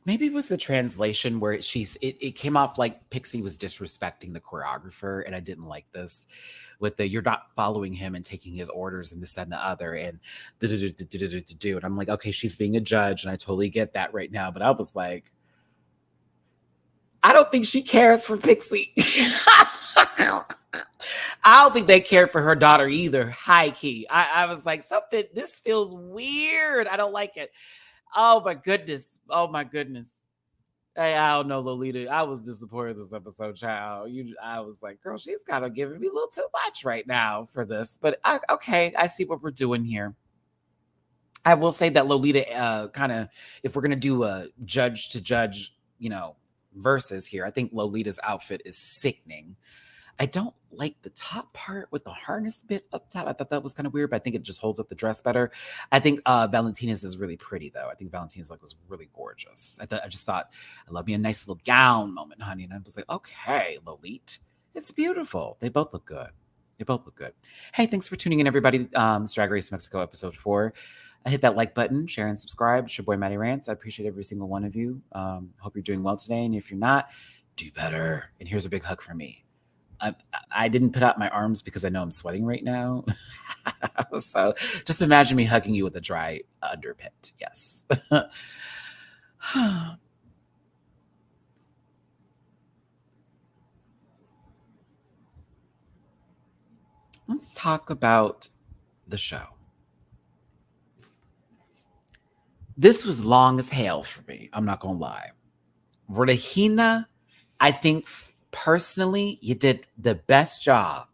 Maybe it was the translation where it came off like Pixie was disrespecting the choreographer, and I didn't like this with the you're not following him and taking his orders and this and the other and do. And I'm like, okay, she's being a judge, and I totally get that right now. But I was like, I don't think she cares for Pixie. I don't think they cared for her daughter either. High key. I was like, this feels weird. I don't like it. Oh my goodness. Oh my goodness. Hey, I don't know, Lolita. I was disappointed this episode, child. I was like, girl, she's kind of giving me a little too much right now for this. But okay, I see what we're doing here. I will say that Lolita kind of, if we're going to do a judge to judge, versus here, I think Lolita's outfit is sickening. I don't like the top part with the harness bit up top. I thought that was kind of weird, but I think it just holds up the dress better. I think Valentina's is really pretty, though. I think Valentina's look was really gorgeous. I just thought, I love me a nice little gown moment, honey. And I was like, okay, Lolita, it's beautiful. They both look good. Hey, thanks for tuning in, everybody. It's Drag Race Mexico episode 4. Hit that like button, share and subscribe. It's your boy, Matty Rants. I appreciate every single one of you. Hope you're doing well today. And if you're not, do better. And here's a big hug from me. I didn't put out my arms because I know I'm sweating right now. So just imagine me hugging you with a dry underpit. Yes. Let's talk about the show. This was long as hell for me. I'm not going to lie. Regina, I think personally, you did the best job.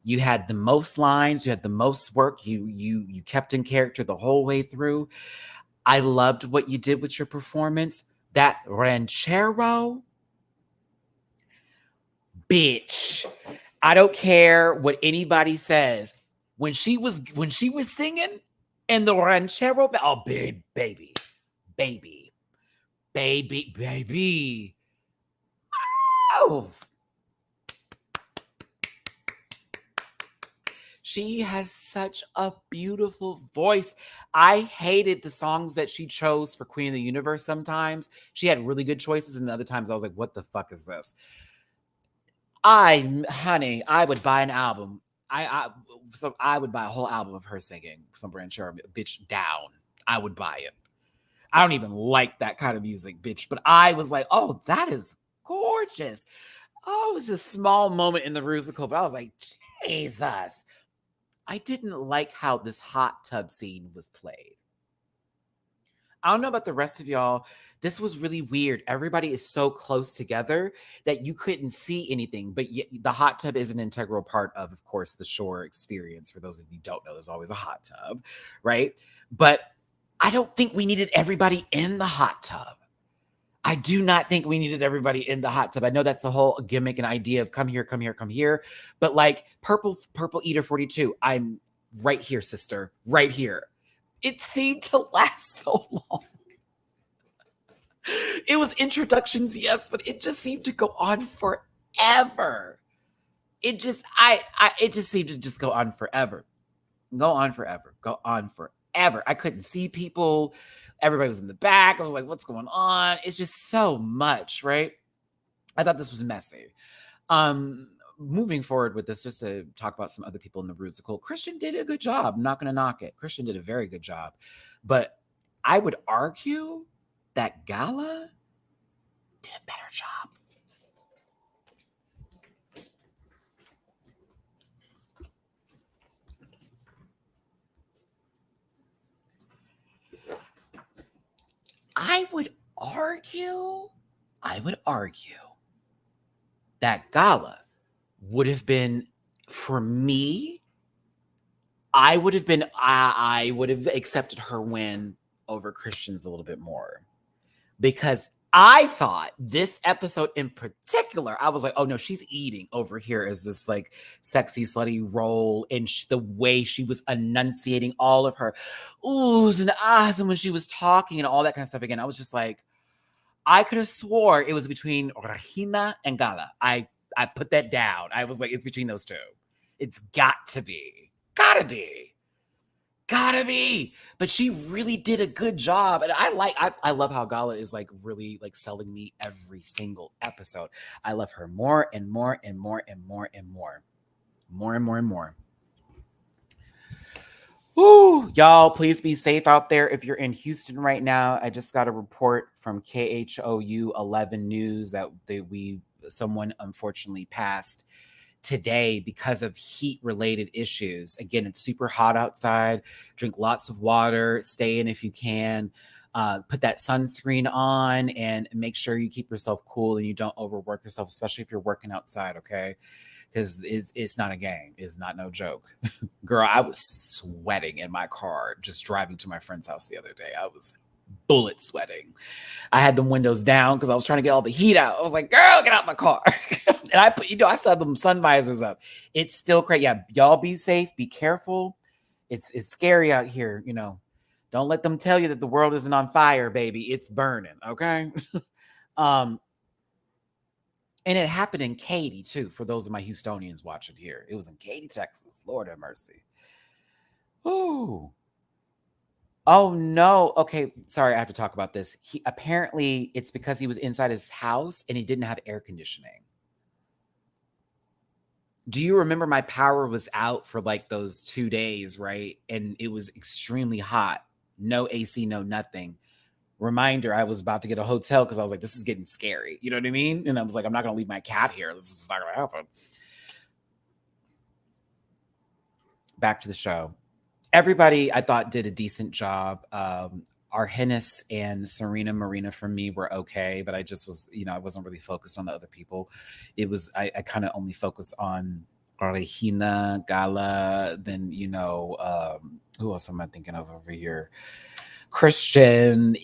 You had the most lines. You had the most work. You kept in character the whole way through. I loved what you did with your performance. That ranchero, bitch. I don't care what anybody says. When she was singing and the ranchero, oh, baby. Oh. She has such a beautiful voice. I hated the songs that she chose for Queen of the Universe sometimes. She had really good choices, and the other times I was like, what the fuck is this? Honey, I would buy an album. So I would buy a whole album of her singing some ranchero, bitch, down. I would buy it. I don't even like that kind of music, bitch. But I was like, oh, that is gorgeous. Oh, it was a small moment in the Rusical, but I was like, Jesus. I didn't like how this hot tub scene was played. I don't know about the rest of y'all. This was really weird. Everybody is so close together that you couldn't see anything. But the hot tub is an integral part of course, the shore experience. For those of you who don't know, there's always a hot tub, right? But I don't think we needed everybody in the hot tub. I do not think we needed everybody in the hot tub. I know that's the whole gimmick and idea of come here. But like Purple Eater 42, I'm right here, sister, right here. It seemed to last so long. It was introductions, yes, but it just seemed to go on forever. It just seemed to just go on forever. I couldn't see people. Everybody was in the back. I was like, what's going on? It's just so much, right? I thought this was messy. Moving forward with this, just to talk about some other people in the Rusical, Christian did a good job. I'm not going to knock it. Christian did a very good job. But I would argue that Gala did a better job. I would argue that Gala would have been, for me, I would have accepted her win over Christian's a little bit more. Because I thought this episode in particular, I was like, oh no, she's eating over here as this like sexy, slutty role. And the way she was enunciating all of her oohs and ahs, and when she was talking and all that kind of stuff again, I was just like, I could have swore it was between Regina and Gala. I put that down. I was like, it's between those two. It's got to be. gotta be. But she really did a good job. And I love how Gala is like really like selling me every single episode. I love her more and more and more and more and more. More and more and more. Woo, y'all, please be safe out there. If you're in Houston right now, I just got a report from KHOU 11 News that someone unfortunately passed today because of heat related issues. Again, it's super hot outside. Drink lots of water, stay in if you can. Put that sunscreen on and make sure you keep yourself cool and you don't overwork yourself, especially if you're working outside, okay? Because it's not a game. It's not no joke. Girl, I was sweating in my car just driving to my friend's house the other day. I was bullet sweating. I had the windows down because I was trying to get all the heat out. I was like, girl, get out my car. And I put, I still have them sun visors up. It's still crazy. Yeah, y'all be safe. Be careful. It's scary out here, Don't let them tell you that the world isn't on fire, baby. It's burning, okay? And it happened in Katy, too, for those of my Houstonians watching here. It was in Katy, Texas. Lord have mercy. Ooh. Oh, no. Okay, sorry, I have to talk about this. Apparently, it's because he was inside his house and he didn't have air conditioning. Do you remember my power was out for like those 2 days, right? And it was extremely hot. No AC, no nothing. Reminder, I was about to get a hotel because I was like, this is getting scary. You know what I mean? And I was like, I'm not going to leave my cat here. This is not going to happen. Back to the show. Everybody, I thought, did a decent job. Arhenis and Serena Marina for me were okay, but I just was, I wasn't really focused on the other people. It was, I kind of only focused on Regina, Gala, then, who else am I thinking of over here? Christian,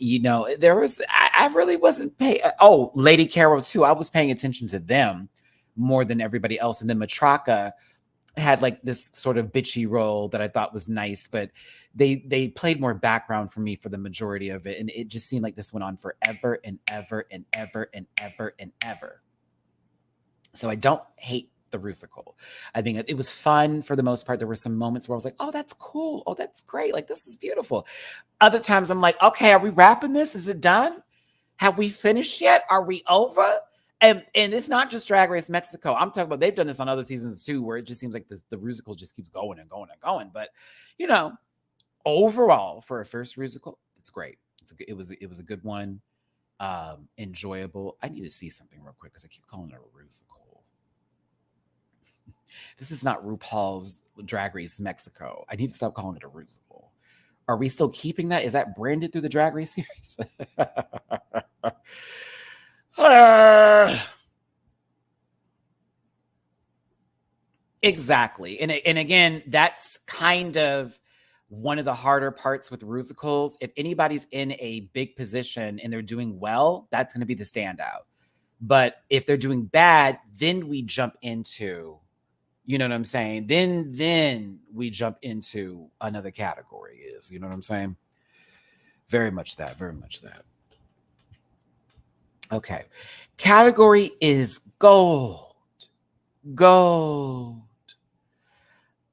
there was, I really wasn't paying. Oh, Lady Carol too. I was paying attention to them more than everybody else. And then Matraka had like this sort of bitchy role that I thought was nice, but they played more background for me for the majority of it. And it just seemed like this went on forever and ever and ever and ever and ever. So I don't hate the Rusical. I think it was fun for the most part. There were some moments where I was like, oh, that's cool. Oh, that's great. Like, this is beautiful. Other times I'm like, okay, are we wrapping this? Is it done? Have we finished yet? Are we over? And it's not just Drag Race Mexico. I'm talking about, they've done this on other seasons too, where it just seems like the Rusical just keeps going and going and going. But, overall for a first Rusical, it's great. It was a good one. Enjoyable. I need to see something real quick because I keep calling it a Rusical. This is not RuPaul's Drag Race Mexico. I need to stop calling it a Rusical. Are we still keeping that? Is that branded through the Drag Race series? Exactly. And again, that's kind of one of the harder parts with Rusicals. If anybody's in a big position and they're doing well, that's going to be the standout. But if they're doing bad, then we jump into, you know what I'm saying? Then we jump into another category is, you know what I'm saying? Very much that, very much that. Okay. Category is gold. Gold.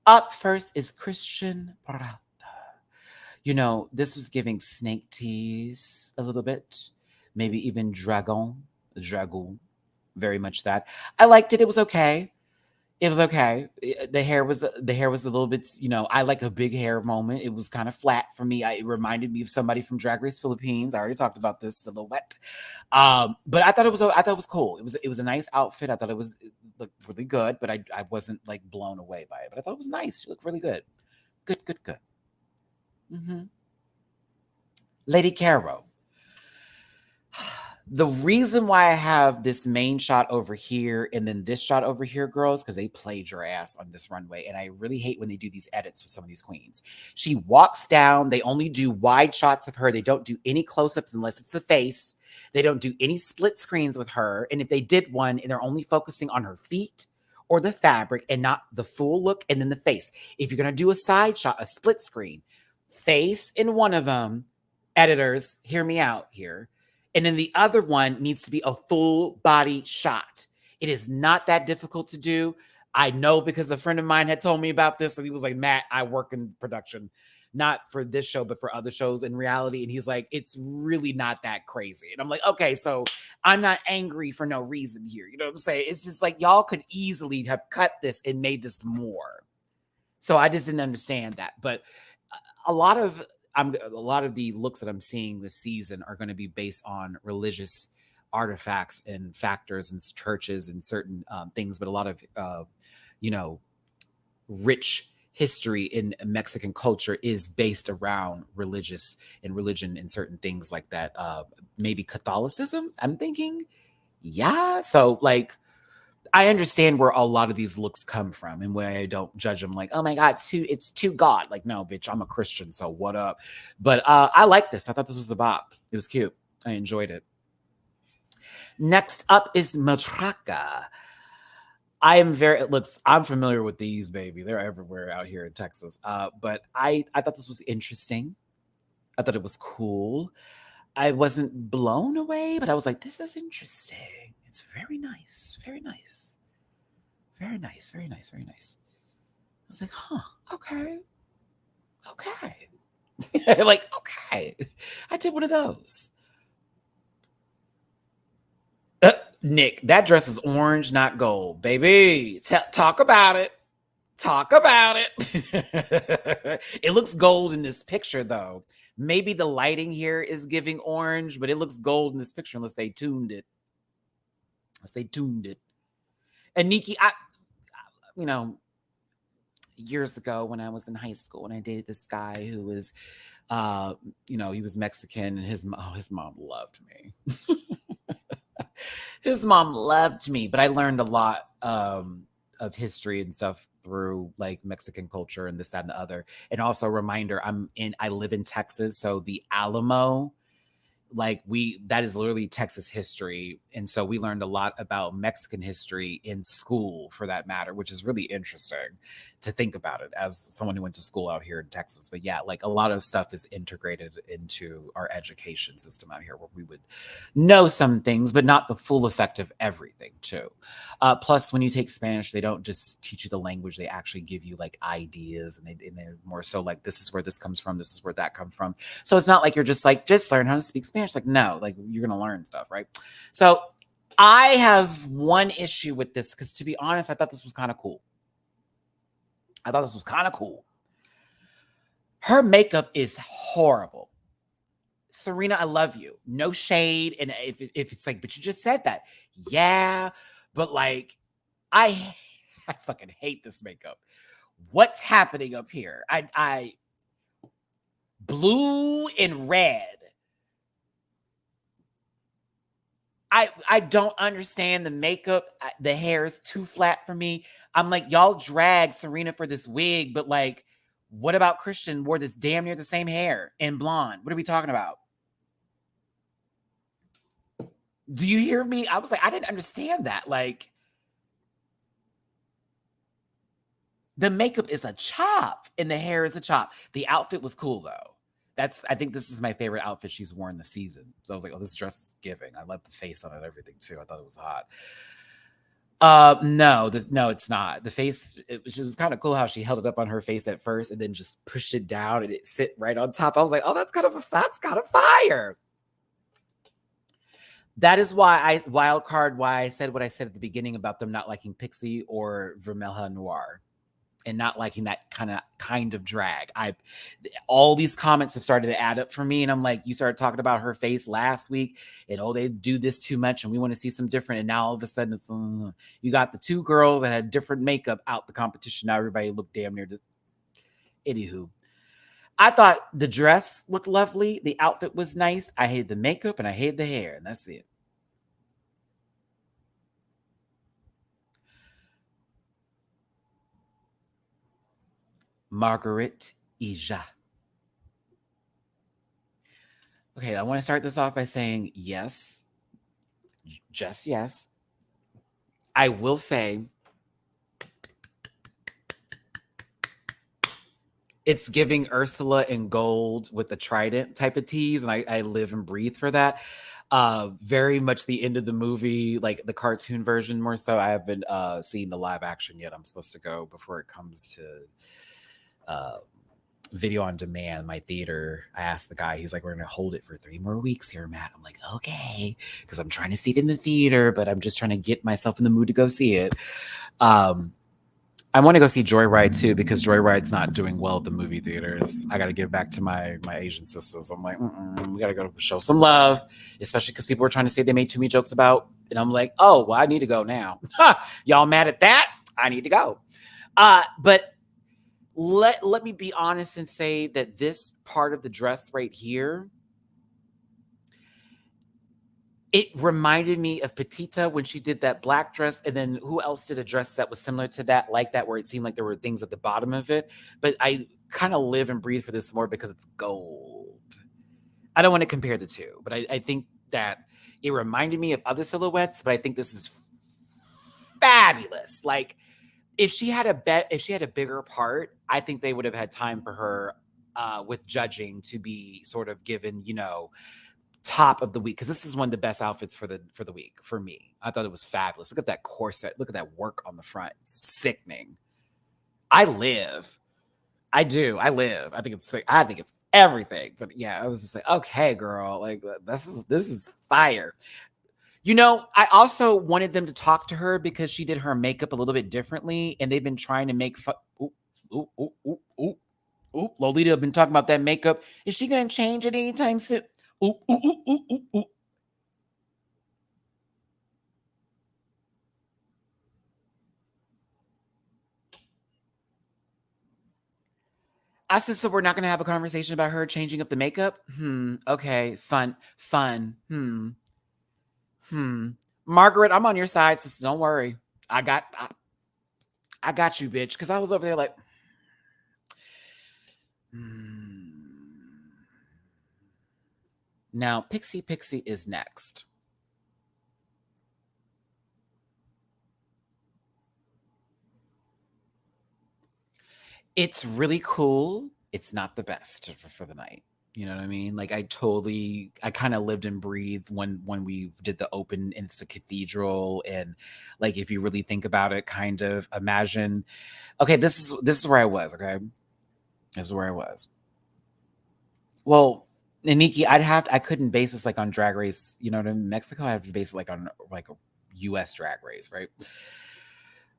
Up first is Christian Prata. This was giving snake tease a little bit. Maybe even dragon. Very much that. I liked it. It was okay. It was okay. The hair was a little bit, I like a big hair moment. It was kind of flat for me. It reminded me of somebody from Drag Race Philippines. I already talked about this silhouette. But I thought it was cool. It was a nice outfit. I thought it looked really good, but I wasn't like blown away by it. But I thought it was nice. She looked really good. Good. Mm-hmm. Lady Caro. The reason why I have this main shot over here and then this shot over here, girls, because they played your ass on this runway. And I really hate when they do these edits with some of these queens. She walks down. They only do wide shots of her. They don't do any close-ups unless it's the face. They don't do any split screens with her. And if they did one and they're only focusing on her feet or the fabric and not the full look and then the face. If you're going to do a side shot, a split screen, face in one of them, editors, hear me out here. And then the other one needs to be a full body shot. It is not that difficult to do. I know because a friend of mine had told me about this and he was like, Matt, I work in production. not for this show, but for other shows in reality. And he's like, it's really not that crazy. And I'm like, okay, so I'm not angry for no reason here. You know what I'm saying? It's just like y'all could easily have cut this and made this more. So I just didn't understand that. But a lot of the looks that I'm seeing this season are going to be based on religious artifacts and factors and churches and certain things, but a lot of rich history in Mexican culture is based around religion and certain things like that. Maybe Catholicism, I'm thinking. Yeah. So like, I understand where a lot of these looks come from and where I don't judge them like, oh my God, it's too God. Like, no, bitch, I'm a Christian, so what up? But I like this. I thought this was a bop. It was cute. I enjoyed it. Next up is Matraca. I'm familiar with these, baby. They're everywhere out here in Texas. But I thought this was interesting. I thought it was cool. I wasn't blown away, but I was like, this is interesting. It's very nice. Very nice. Very nice. Very nice. Very nice. I was like, huh, okay. Okay. Like, okay. I did one of those. Nick, that dress is orange, not gold. Baby, talk about it. Talk about it. It looks gold in this picture, though. Maybe the lighting here is giving orange, but it looks gold in this picture unless they tuned it. And Nikki, years ago when I was in high school and I dated this guy who was, he was Mexican and his mom loved me. His mom loved me, but I learned a lot of history and stuff through like Mexican culture and this, that, and the other. And also a reminder, I live in Texas. So the Alamo, that is literally Texas history. And so we learned a lot about Mexican history in school for that matter, which is really interesting to think about it as someone who went to school out here in Texas. But yeah, like a lot of stuff is integrated into our education system out here where we would know some things, but not the full effect of everything too. Plus when you take Spanish, they don't just teach you the language. They actually give you like ideas and they're more so like, this is where this comes from. This is where that comes from. So it's not like you're just like, just learn how to speak Spanish. Like, no, like you're going to learn stuff, right? So I have one issue with this because to be honest, I thought this was kind of cool. Her makeup is horrible. Serena, I love you. No shade. And if it's like, but you just said that. Yeah. But like, I fucking hate this makeup. What's happening up here? I blue and red. I don't understand the makeup. The hair is too flat for me. I'm like, y'all drag Serena for this wig, but like, what about Christian wore this damn near the same hair and blonde? What are we talking about? Do you hear me? I was like, I didn't understand that. Like, the makeup is a chop and the hair is a chop. The outfit was cool though. I think this is my favorite outfit she's worn this season. So I was like, oh, this dress is giving. I love the face on it, everything too. I thought it was hot. No, it's not. The face, it was kind of cool how she held it up on her face at first and then just pushed it down and it sit right on top. I was like, oh, that's kind of fire. That is why I said what I said at the beginning about them not liking Pixie or Vermelha Noir. And not liking that kind of drag. All these comments have started to add up for me. And I'm like, you started talking about her face last week and they do this too much and we want to see some different. And now all of a sudden it's, you got the two girls that had different makeup out the competition. Now everybody looked damn near anywho. I thought the dress looked lovely. The outfit was nice. I hated the makeup and I hated the hair and that's it. Margaret Ija. Okay, I want to start this off by saying yes. Just yes. I will say it's giving Ursula in gold with the trident type of tease, and I live and breathe for that. Very much the end of the movie, like the cartoon version more so. I haven't seen the live action yet. I'm supposed to go before it comes to video on demand, my theater, I asked the guy, he's like, we're going to hold it for 3 more weeks here, Matt. I'm like, okay, because I'm trying to see it in the theater, but I'm just trying to get myself in the mood to go see it. I want to go see Joyride too, because Joyride's not doing well at the movie theaters. I got to give back to my Asian sisters. I'm like, we got to go show some love, especially because people were trying to say they made too many jokes about, and I'm like, oh, well, I need to go now. Y'all mad at that? I need to go. But let me be honest and say that this part of the dress right here, it reminded me of Petita when she did that black dress. And then who else did a dress that was similar to that, like that, where it seemed like there were things at the bottom of it. But I kind of live and breathe for this more because it's gold. I don't want to compare the two, but I think that it reminded me of other silhouettes, but I think this is fabulous. Like, if she had a bigger part, I think they would have had time for her with judging to be sort of given, top of the week, because this is one of the best outfits for the week for me. I thought it was fabulous. Look at that corset. Look at that work on the front. Sickening. I live. I do. I live. I think it's everything. But yeah, I was just like, okay, girl, like this is fire. I also wanted them to talk to her because she did her makeup a little bit differently, and they've been trying to make Lolita have been talking about that makeup. Is she going to change it anytime soon? I said, so we're not going to have a conversation about her changing up the makeup? Okay, fun. Margaret, I'm on your side, sister. Don't worry. I got you, bitch. Because I was over there like, Now, Pixie is next. It's really cool. It's not the best for the night. You know what I mean? Like, I kind of lived and breathed when we did the open, and it's a cathedral. And like, if you really think about it, kind of imagine, okay, this is where I was. Okay. This is where I was. Well, and Nikki, I couldn't base this like on Drag Race, you know what I mean? Mexico, I have to base it like on like a US Drag Race, right?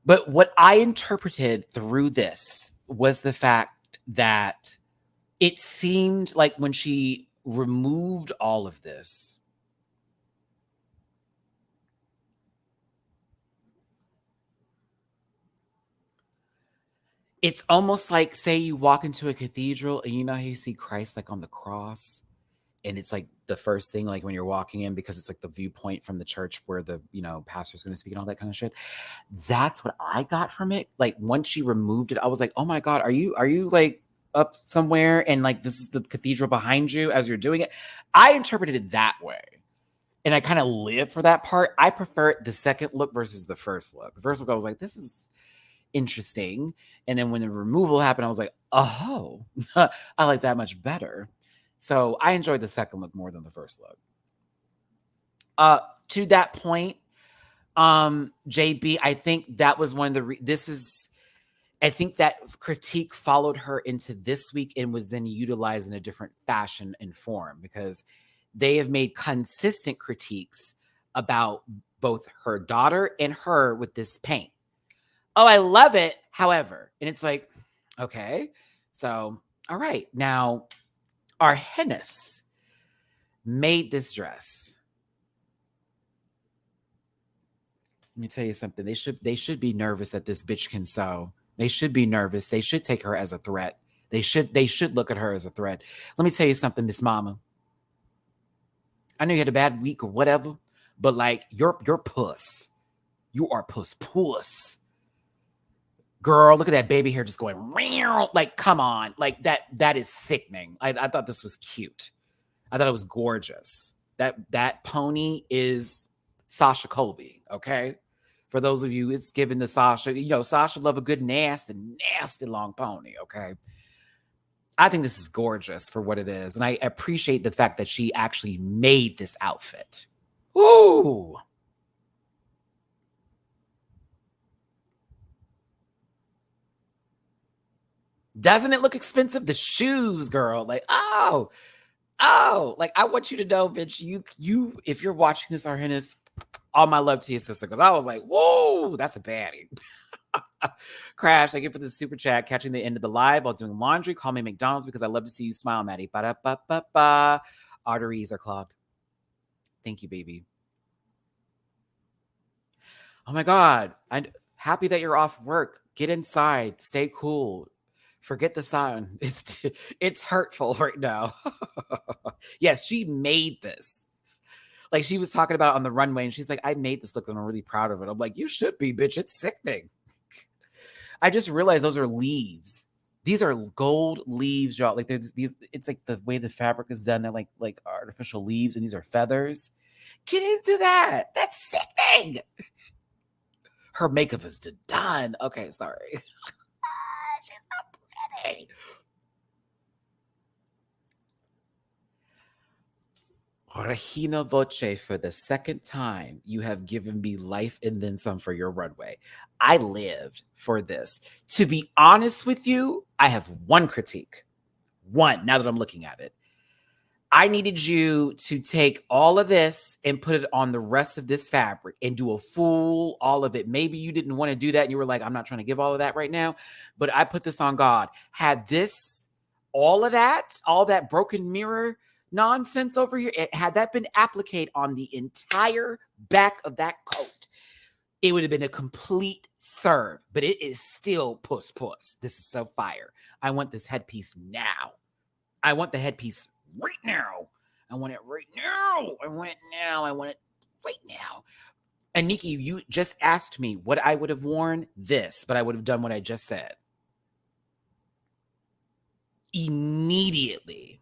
But what I interpreted through this was the fact that it seemed like when she removed all of this, it's almost like, say you walk into a cathedral and you know how you see Christ like on the cross, and it's like the first thing, like when you're walking in, because it's like the viewpoint from the church where the pastor's going to speak and all that kind of shit. That's what I got from it. Like, once she removed it, I was like, oh my god, are you like up somewhere, and like this is the cathedral behind you as you're doing it? I interpreted it that way, and I kind of lived for that part. I prefer the second look versus the first look. The first look, I was like, this is interesting. And then when the removal happened, I was like, oh, I like that much better. So I enjoyed the second look more than the first look. To that point, JB, I think that was one of the I think that critique followed her into this week and was then utilized in a different fashion and form, because they have made consistent critiques about both her daughter and her with this paint. Oh, I love it. However, and it's like, okay, so, all right. Now, our Hennis made this dress. Let me tell you something. They should be nervous that this bitch can sew. They should be nervous. They should take her as a threat. They should look at her as a threat. Let me tell you something, Miss Mama. I know you had a bad week or whatever, but like, you're puss. You are puss. Girl, look at that baby hair just going, like, come on. Like, that is sickening. I thought this was cute. I thought it was gorgeous. That pony is Sasha Colby, okay? For those of you, it's given to Sasha. Sasha love a good nasty long pony, okay? I think this is gorgeous for what it is. And I appreciate the fact that she actually made this outfit. Ooh. Doesn't it look expensive? The shoes, girl. Like, like I want you to know, bitch, you, if you're watching this, Arhenis, all my love to your sister. Cause I was like, whoa, that's a baddie. Crash, thank you for the super chat. Catching the end of the live while doing laundry. Call me McDonald's because I love to see you smile, Matty. Ba-da-ba-ba-ba. Arteries are clogged. Thank you, baby. Oh my God. I'm happy that you're off work. Get inside. Stay cool. Forget the sun. It's hurtful right now. Yes, she made this. Like she was talking about it on the runway and she's like, I made this look and I'm really proud of it. I'm like, you should be, bitch. It's sickening. I just realized those are leaves. These are gold leaves, y'all. Like there's these, it's like the way the fabric is done. They're like artificial leaves and these are feathers. Get into that. That's sickening. Her makeup is done. Okay, sorry. She's not pretty. Regina Voce, for the second time, you have given me life and then some for your runway. I lived for this. To be honest with you, I have one critique. One, now that I'm looking at it. I needed you to take all of this and put it on the rest of this fabric and do a full, all of it. Maybe you didn't want to do that and you were like, I'm not trying to give all of that right now, but I put this on God. Had this, all that broken mirror nonsense over here, had that been appliqued on the entire back of that coat, it would have been a complete serve, but it is still puss. This is so fire. I want this headpiece now. I want the headpiece right now. I want it right now. I want it now. I want it right now. And Nikki, you just asked me what I would have worn. This, but I would have done what I just said. Immediately,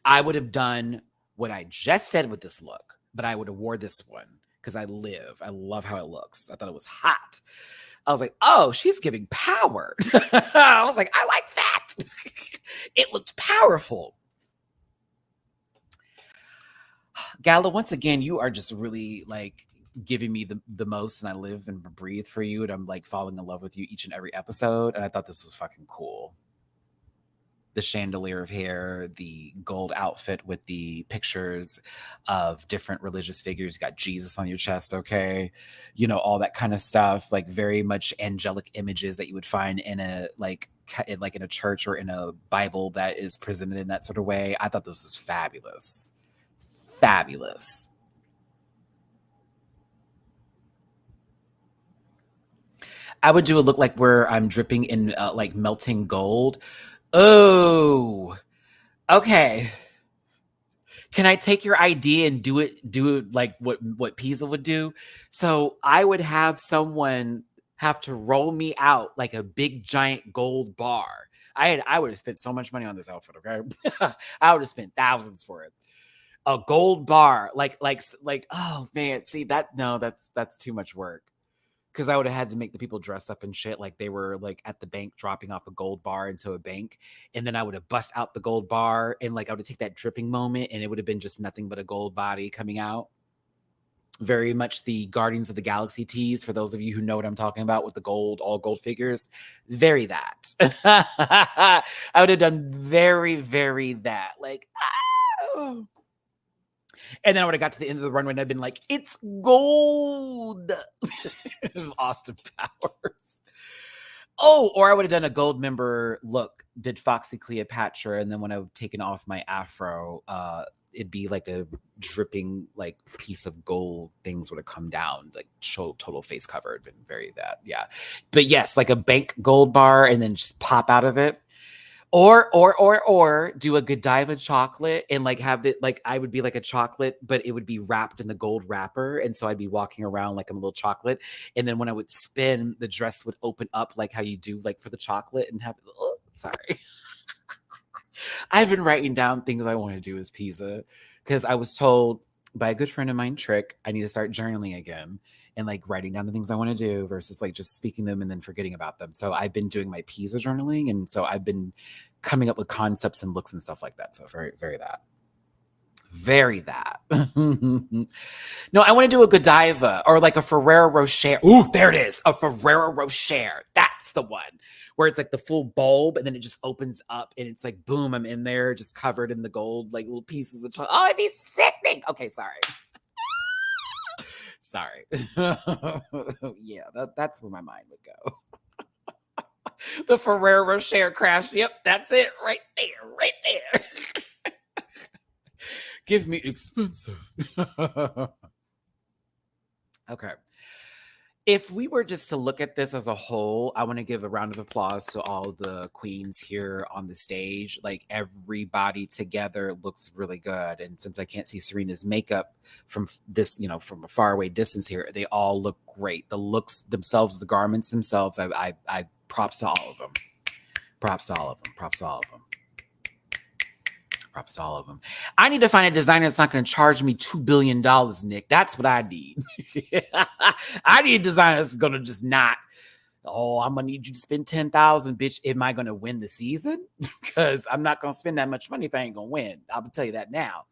I would have done what I just said with this look, but I would have wore this one because I love how it looks. I thought it was hot. I was like, oh, she's giving power. I was like, I like that. It looked powerful. Gala, once again, you are just really like giving me the most, and I live and breathe for you, and I'm like falling in love with you each and every episode, and I thought this was fucking cool. The chandelier of hair, the gold outfit with the pictures of different religious figures. You got Jesus on your chest, okay? You know, all that kind of stuff, like very much angelic images that you would find in a like in a church or in a Bible that is presented in that sort of way. I thought this was fabulous. Fabulous. I would do a look like where I'm dripping in like melting gold. Oh, okay. Can I take your idea and do it like what Pisa would do? So I would have someone have to roll me out like a big giant gold bar. I would have spent so much money on this outfit, okay? I would have spent thousands for it. A gold bar, like oh man, see that, no, that's too much work. Because I would have had to make the people dress up and shit like they were like at the bank dropping off a gold bar into a bank. And then I would have bust out the gold bar and like I would have take that dripping moment and it would have been just nothing but a gold body coming out. Very much the Guardians of the Galaxy tease, for those of you who know what I'm talking about with the gold, all gold figures. Very that. I would have done very that. Like, oh. And then I would have got to the end of the runway and I'd been like, it's gold. Austin Powers. Oh, or I would have done a gold member look, did Foxy Cleopatra, and then when I've taken off my afro, it'd be like a dripping like piece of gold. Things would have come down, like total face covered, and very that, yeah. But yes, like a bank gold bar and then just pop out of it. Or do a Godiva chocolate and like have it like I would be like a chocolate, but it would be wrapped in the gold wrapper. And so I'd be walking around like I'm a little chocolate. And then when I would spin, the dress would open up like how you do like for the chocolate and have, oh, sorry. I've been writing down things I want to do as Pisa because I was told by a good friend of mine, Trick, I need to start journaling again and like writing down the things I want to do versus like just speaking them and then forgetting about them. So I've been doing my Pisa journaling. And so I've been coming up with concepts and looks and stuff like that. So very that. Very that. No, I want to do a Godiva or like a Ferrero Rocher. Ooh, there it is. A Ferrero Rocher. That's the one where it's like the full bulb and then it just opens up and it's like, boom, I'm in there just covered in the gold, like little pieces of chocolate. Oh, it'd be sickening. Okay, sorry. Sorry. Yeah, that's where my mind would go. The Ferrero Rocher crash. Yep, that's it right there. Give me expensive. Okay. If we were just to look at this as a whole, I want to give a round of applause to all the queens here on the stage. Like everybody together looks really good. And since I can't see Serena's makeup from this, from a far away distance here, they all look great. The looks themselves, the garments themselves, I props to all of them. Props to all of them. Props to all of them. Props to all of them. I need to find a designer that's not going to charge me $2 billion, Nick. That's what I need. I need a designer that's going to just not, I'm going to need you to spend $10,000, bitch. Am I going to win the season? Because I'm not going to spend that much money if I ain't going to win. I'll tell you that now.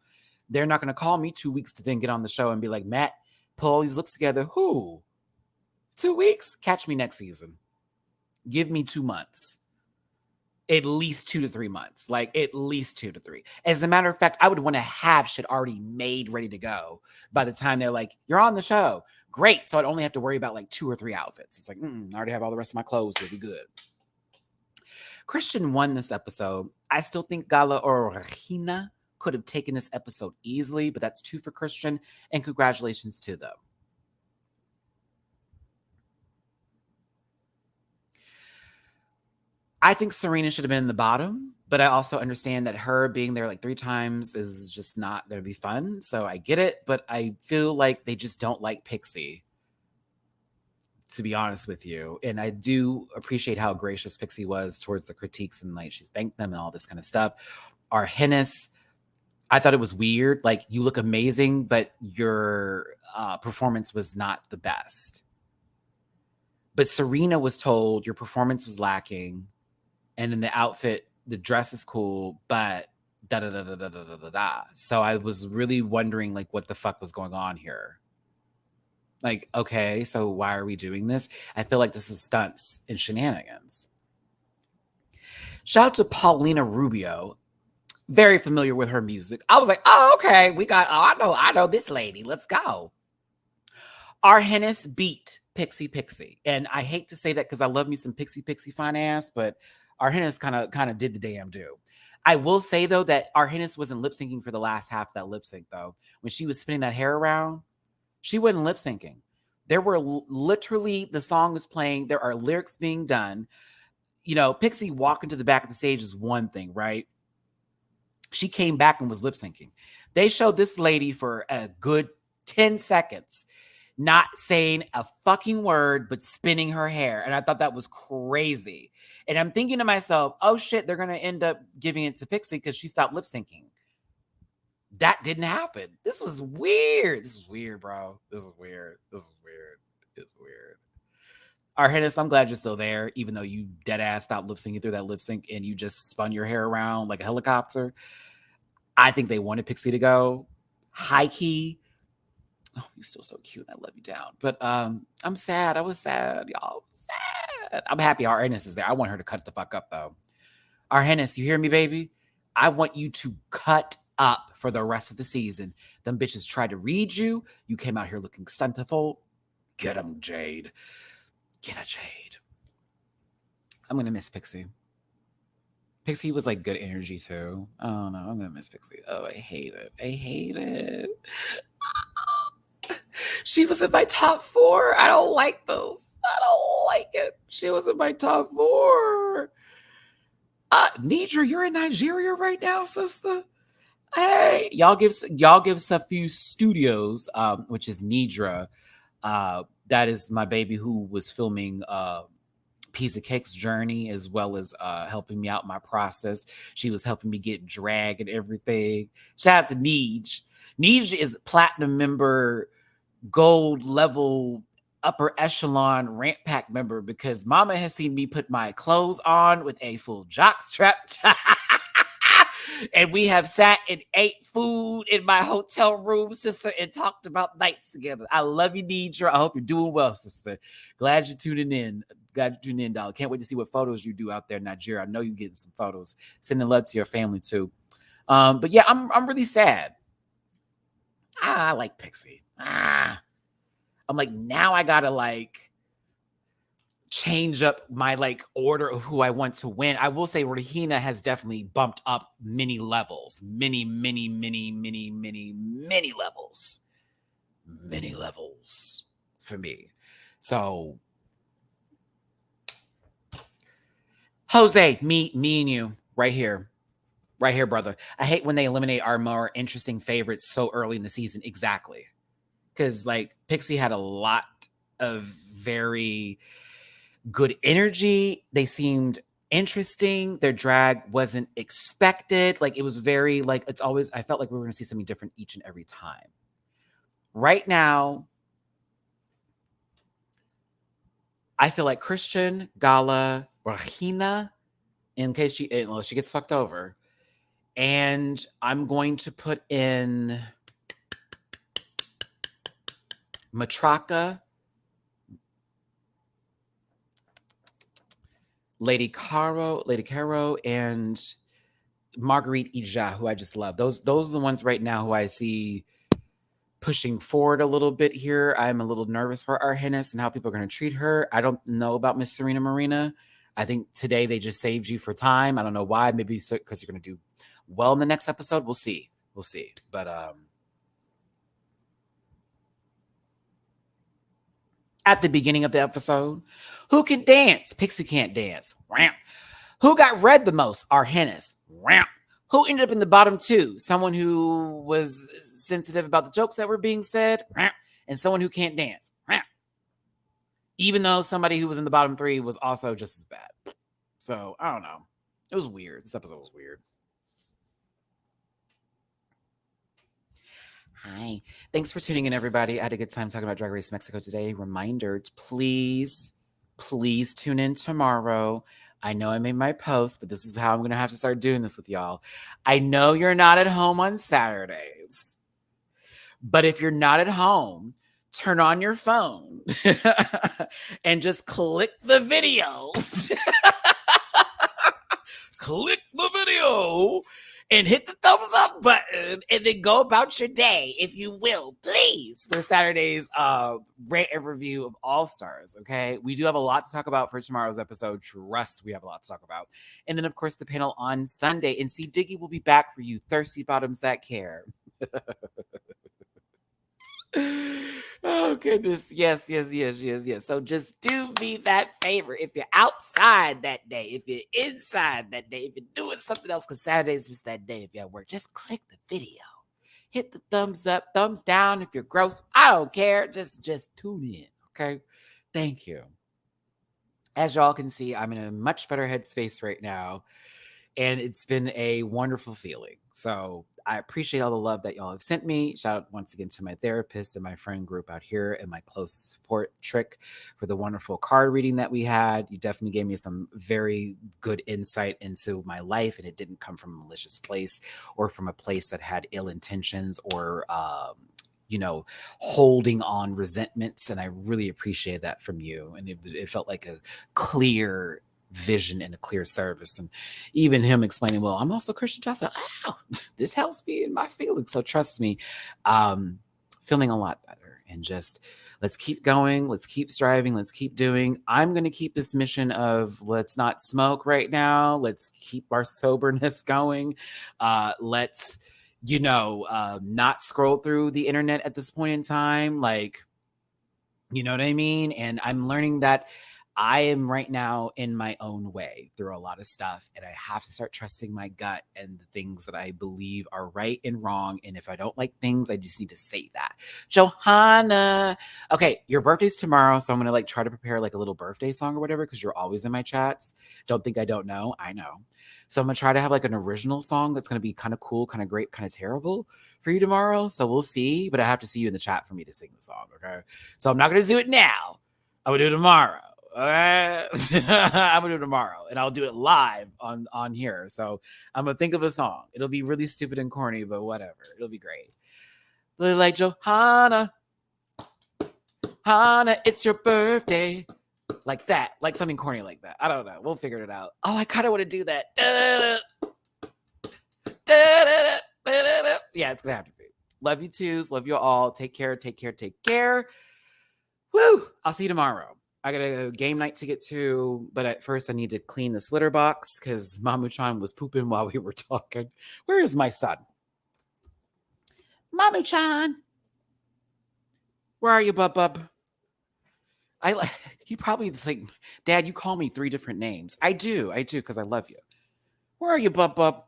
They're not going to call me 2 weeks to then get on the show and be like, Matt, pull all these looks together. Who? 2 weeks? Catch me next season. Give me 2 months. At least 2 to 3 months. Like at least 2 to 3. As a matter of fact, I would want to have shit already made, ready to go by the time they're like, you're on the show. Great. So I'd only have to worry about like 2 or 3 outfits. It's like, I already have all the rest of my clothes. We'll be good. Christian won this episode. I still think Gala or Regina could have taken this episode easily, but that's 2 for Christian. And congratulations to them. I think Serena should have been in the bottom, but I also understand that her being there like 3 times is just not going to be fun. So I get it, but I feel like they just don't like Pixie, to be honest with you. And I do appreciate how gracious Pixie was towards the critiques and like she's thanked them and all this kind of stuff. Arhennis, I thought it was weird. Like, you look amazing, but your performance was not the best. But Serena was told your performance was lacking. And then the outfit, the dress is cool, but da-da-da-da-da-da-da-da. So I was really wondering, like, what the fuck was going on here? Like, okay, so why are we doing this? I feel like this is stunts and shenanigans. Shout out to Paulina Rubio. Very familiar with her music. I was like, oh, okay, I know this lady. Let's go. Arhennis beat Pixie. And I hate to say that because I love me some Pixie fine ass, but Arhennis kind of did the damn do. I will say, though, that Arhennis wasn't lip syncing for the last half of that lip sync, though. When she was spinning that hair around, she wasn't lip syncing. There were literally, the song was playing. There are lyrics being done. Pixie walking to the back of the stage is one thing, right? She came back and was lip syncing. They showed this lady for a good 10 seconds not saying a fucking word, but spinning her hair. And I thought that was crazy. And I'm thinking to myself, oh shit, they're going to end up giving it to Pixie because she stopped lip syncing. That didn't happen. This was weird. This is weird, bro. This is weird. It's weird. Arhennis, I'm glad you're still there, even though you dead ass stopped lip syncing through that lip sync and you just spun your hair around like a helicopter. I think they wanted Pixie to go. High key. Oh, you're still so cute. I love you down. But I'm sad. I was sad, y'all. Sad. I'm happy Arhennis is there. I want her to cut the fuck up, though. Arhennis, you hear me, baby? I want you to cut up for the rest of the season. Them bitches tried to read you. You came out here looking stuntiful. Get them, Jade. Get a Jade. I'm going to miss Pixie. Pixie was like good energy, too. Oh, no. I'm going to miss Pixie. Oh, I hate it. She was in my top 4. I don't like those. I don't like it. She was in my top 4. Nidra, you're in Nigeria right now, sister. Hey, y'all give Safu Studios, which is Nidra. That is my baby who was filming Piece of Cake's journey, as well as helping me out in my process. She was helping me get drag and everything. Shout out to Nij. Nij is platinum member, gold level, upper echelon Rant Pack member because Mama has seen me put my clothes on with a full jock strap. And we have sat and ate food in my hotel room, sister, and talked about nights together. I love you, Nidra. I hope you're doing well, sister. Glad you're tuning in. Glad you tuned in, dog. Can't wait to see what photos you do out there in Nigeria. I know you're getting some photos. Sending love to your family too. But yeah, I'm really sad. I like Pixie. I'm like, now I gotta like change up my like order of who I want to win. I will say Rahina has definitely bumped up many levels. Many levels. Many levels for me. So Jose, me and you, right here. Right here, brother. I hate when they eliminate our more interesting favorites so early in the season. Exactly. Because like Pixie had a lot of very good energy. They seemed interesting. Their drag wasn't expected. Like it was very like, it's always, I felt like we were going to see something different each and every time. Right now, I feel like Christian, Gala, Rahina, in case she gets fucked over. And I'm going to put in Matraka, Lady Caro, and Marguerite Ija, who I just love. Those are the ones right now who I see pushing forward a little bit here. I'm a little nervous for Argenis and how people are going to treat her. I don't know about Miss Serena Marina. I think today they just saved you for time. I don't know why. Maybe because you're going to do well in the next episode. We'll see. But at the beginning of the episode, who can dance? Pixie can't dance. Ramp. Who got read the most? Argenis. Ramp. Who ended up in the bottom two? Someone who was sensitive about the jokes that were being said, Ramp. And someone who can't dance. Ramp. Even though somebody who was in the bottom three was also just as bad. So, I don't know. It was weird. This episode was weird. Hi. Thanks for tuning in, everybody. I had a good time talking about Drag Race Mexico today. Reminder, please tune in tomorrow. I know I made my post, but this is how I'm going to have to start doing this with y'all. I know you're not at home on Saturdays, but if you're not at home, turn on your phone and just click the video. Click the video and hit the thumbs up button and then go about your day, if you will, please, for Saturday's rant and review of All Stars, okay? We do have a lot to talk about for tomorrow's episode. Trust we have a lot to talk about. And then, of course, the panel on Sunday. And C. Diggy will be back for you thirsty bottoms that care. Oh, goodness. Yes. So just do me that favor. If you're outside that day, if you're inside that day, if you're doing something else, because Saturday is just that day if you're at work, just click the video. Hit the thumbs up, thumbs down. If you're gross, I don't care. Just tune in, okay? Thank you. As y'all can see, I'm in a much better headspace right now, and it's been a wonderful feeling. So I appreciate all the love that y'all have sent me. Shout out once again to my therapist and my friend group out here and my close support Trick for the wonderful card reading that we had. You definitely gave me some very good insight into my life, and it didn't come from a malicious place or from a place that had ill intentions or holding on resentments. And I really appreciate that from you. And it felt like a clear vision and a clear service. And even him explaining, well, I'm also Christian Johnson. Wow, this helps me in my feelings. So trust me, feeling a lot better. And just let's keep going. Let's keep striving. Let's keep doing. I'm going to keep this mission of let's not smoke right now. Let's keep our soberness going. Let's not scroll through the internet at this point in time. Like, you know what I mean? And I'm learning that I am right now in my own way through a lot of stuff, and I have to start trusting my gut and the things that I believe are right and wrong. And if I don't like things, I just need to say that. Johanna, okay, your birthday's tomorrow, so I'm gonna try to prepare a little birthday song or whatever, because you're always in my chats. Don't think I don't know. I know. So I'm gonna try to have an original song that's gonna be kind of cool, kind of great, kind of terrible for you tomorrow. So we'll see, but I have to see you in the chat for me to sing the song. Okay, so I'm not gonna do it now. I'm gonna do it tomorrow. All right. I'm gonna do it tomorrow, and I'll do it live on here. So I'm gonna think of a song. It'll be really stupid and corny, but whatever. It'll be great. Like Johanna, Hannah, it's your birthday. Like that, like something corny like that. I don't know. We'll figure it out. Oh, I kind of want to do that. Da-da-da. Da-da-da. Yeah, it's gonna have to be. Love you twos. Love you all. Take care. Take care. Take care. Woo! I'll see you tomorrow. I got a game night to get to, but at first I need to clean this litter box because Mamu-chan was pooping while we were talking. Where is my son? Mamu-chan. Where are you, bub? He probably is like, Dad, you call me 3 different names. I do, because I love you. Where are you, bub?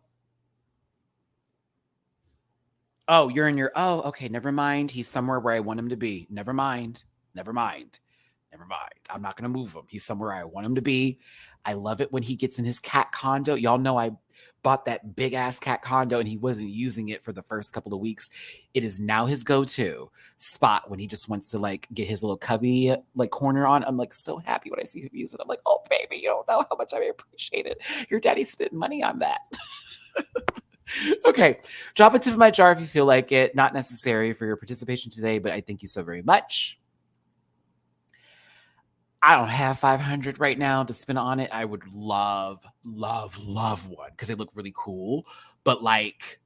Oh, you're in your, oh, okay, never mind. He's somewhere where I want him to be. Never mind. I'm not going to move him. He's somewhere I want him to be. I love it when he gets in his cat condo. Y'all know I bought that big ass cat condo and he wasn't using it for the first couple of weeks. It is now his go-to spot when he just wants to like get his little cubby like corner on. I'm like so happy when I see him use it. I'm like, oh baby, you don't know how much I appreciate it. Your daddy spent money on that. Okay, drop a tip in my jar if you feel like it. Not necessary for your participation today, but I thank you so very much. I don't have 500 right now to spend on it. I would love one because they look really cool. But like,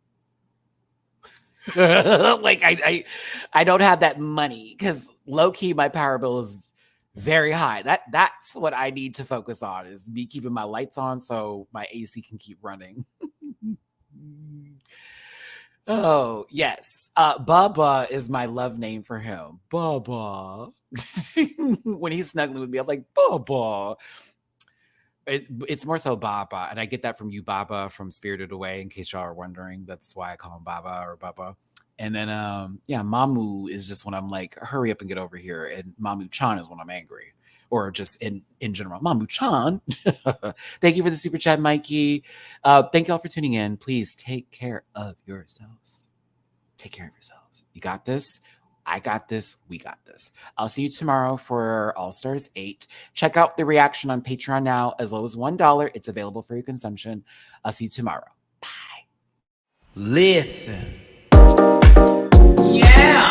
like I don't have that money because low key my power bill is very high. That's what I need to focus on is me keeping my lights on so my AC can keep running. Oh yes, Bubba is my love name for him. Bubba. When he's snuggling with me, I'm like, Baba. It's more so Baba. And I get that from you, Baba, from Spirited Away, in case y'all are wondering. That's why I call him Baba or Baba. And then, yeah, Mamu is just when I'm like, hurry up and get over here. And Mamu-chan is when I'm angry. Or just in general. Mamu-chan. Thank you for the super chat, Mikey. Thank y'all for tuning in. Please take care of yourselves. Take care of yourselves. You got this. I got this. We got this. I'll see you tomorrow for All Stars 8. Check out the reaction on Patreon now. As low as $1. It's available for your consumption. I'll see you tomorrow. Bye. Listen. Yeah.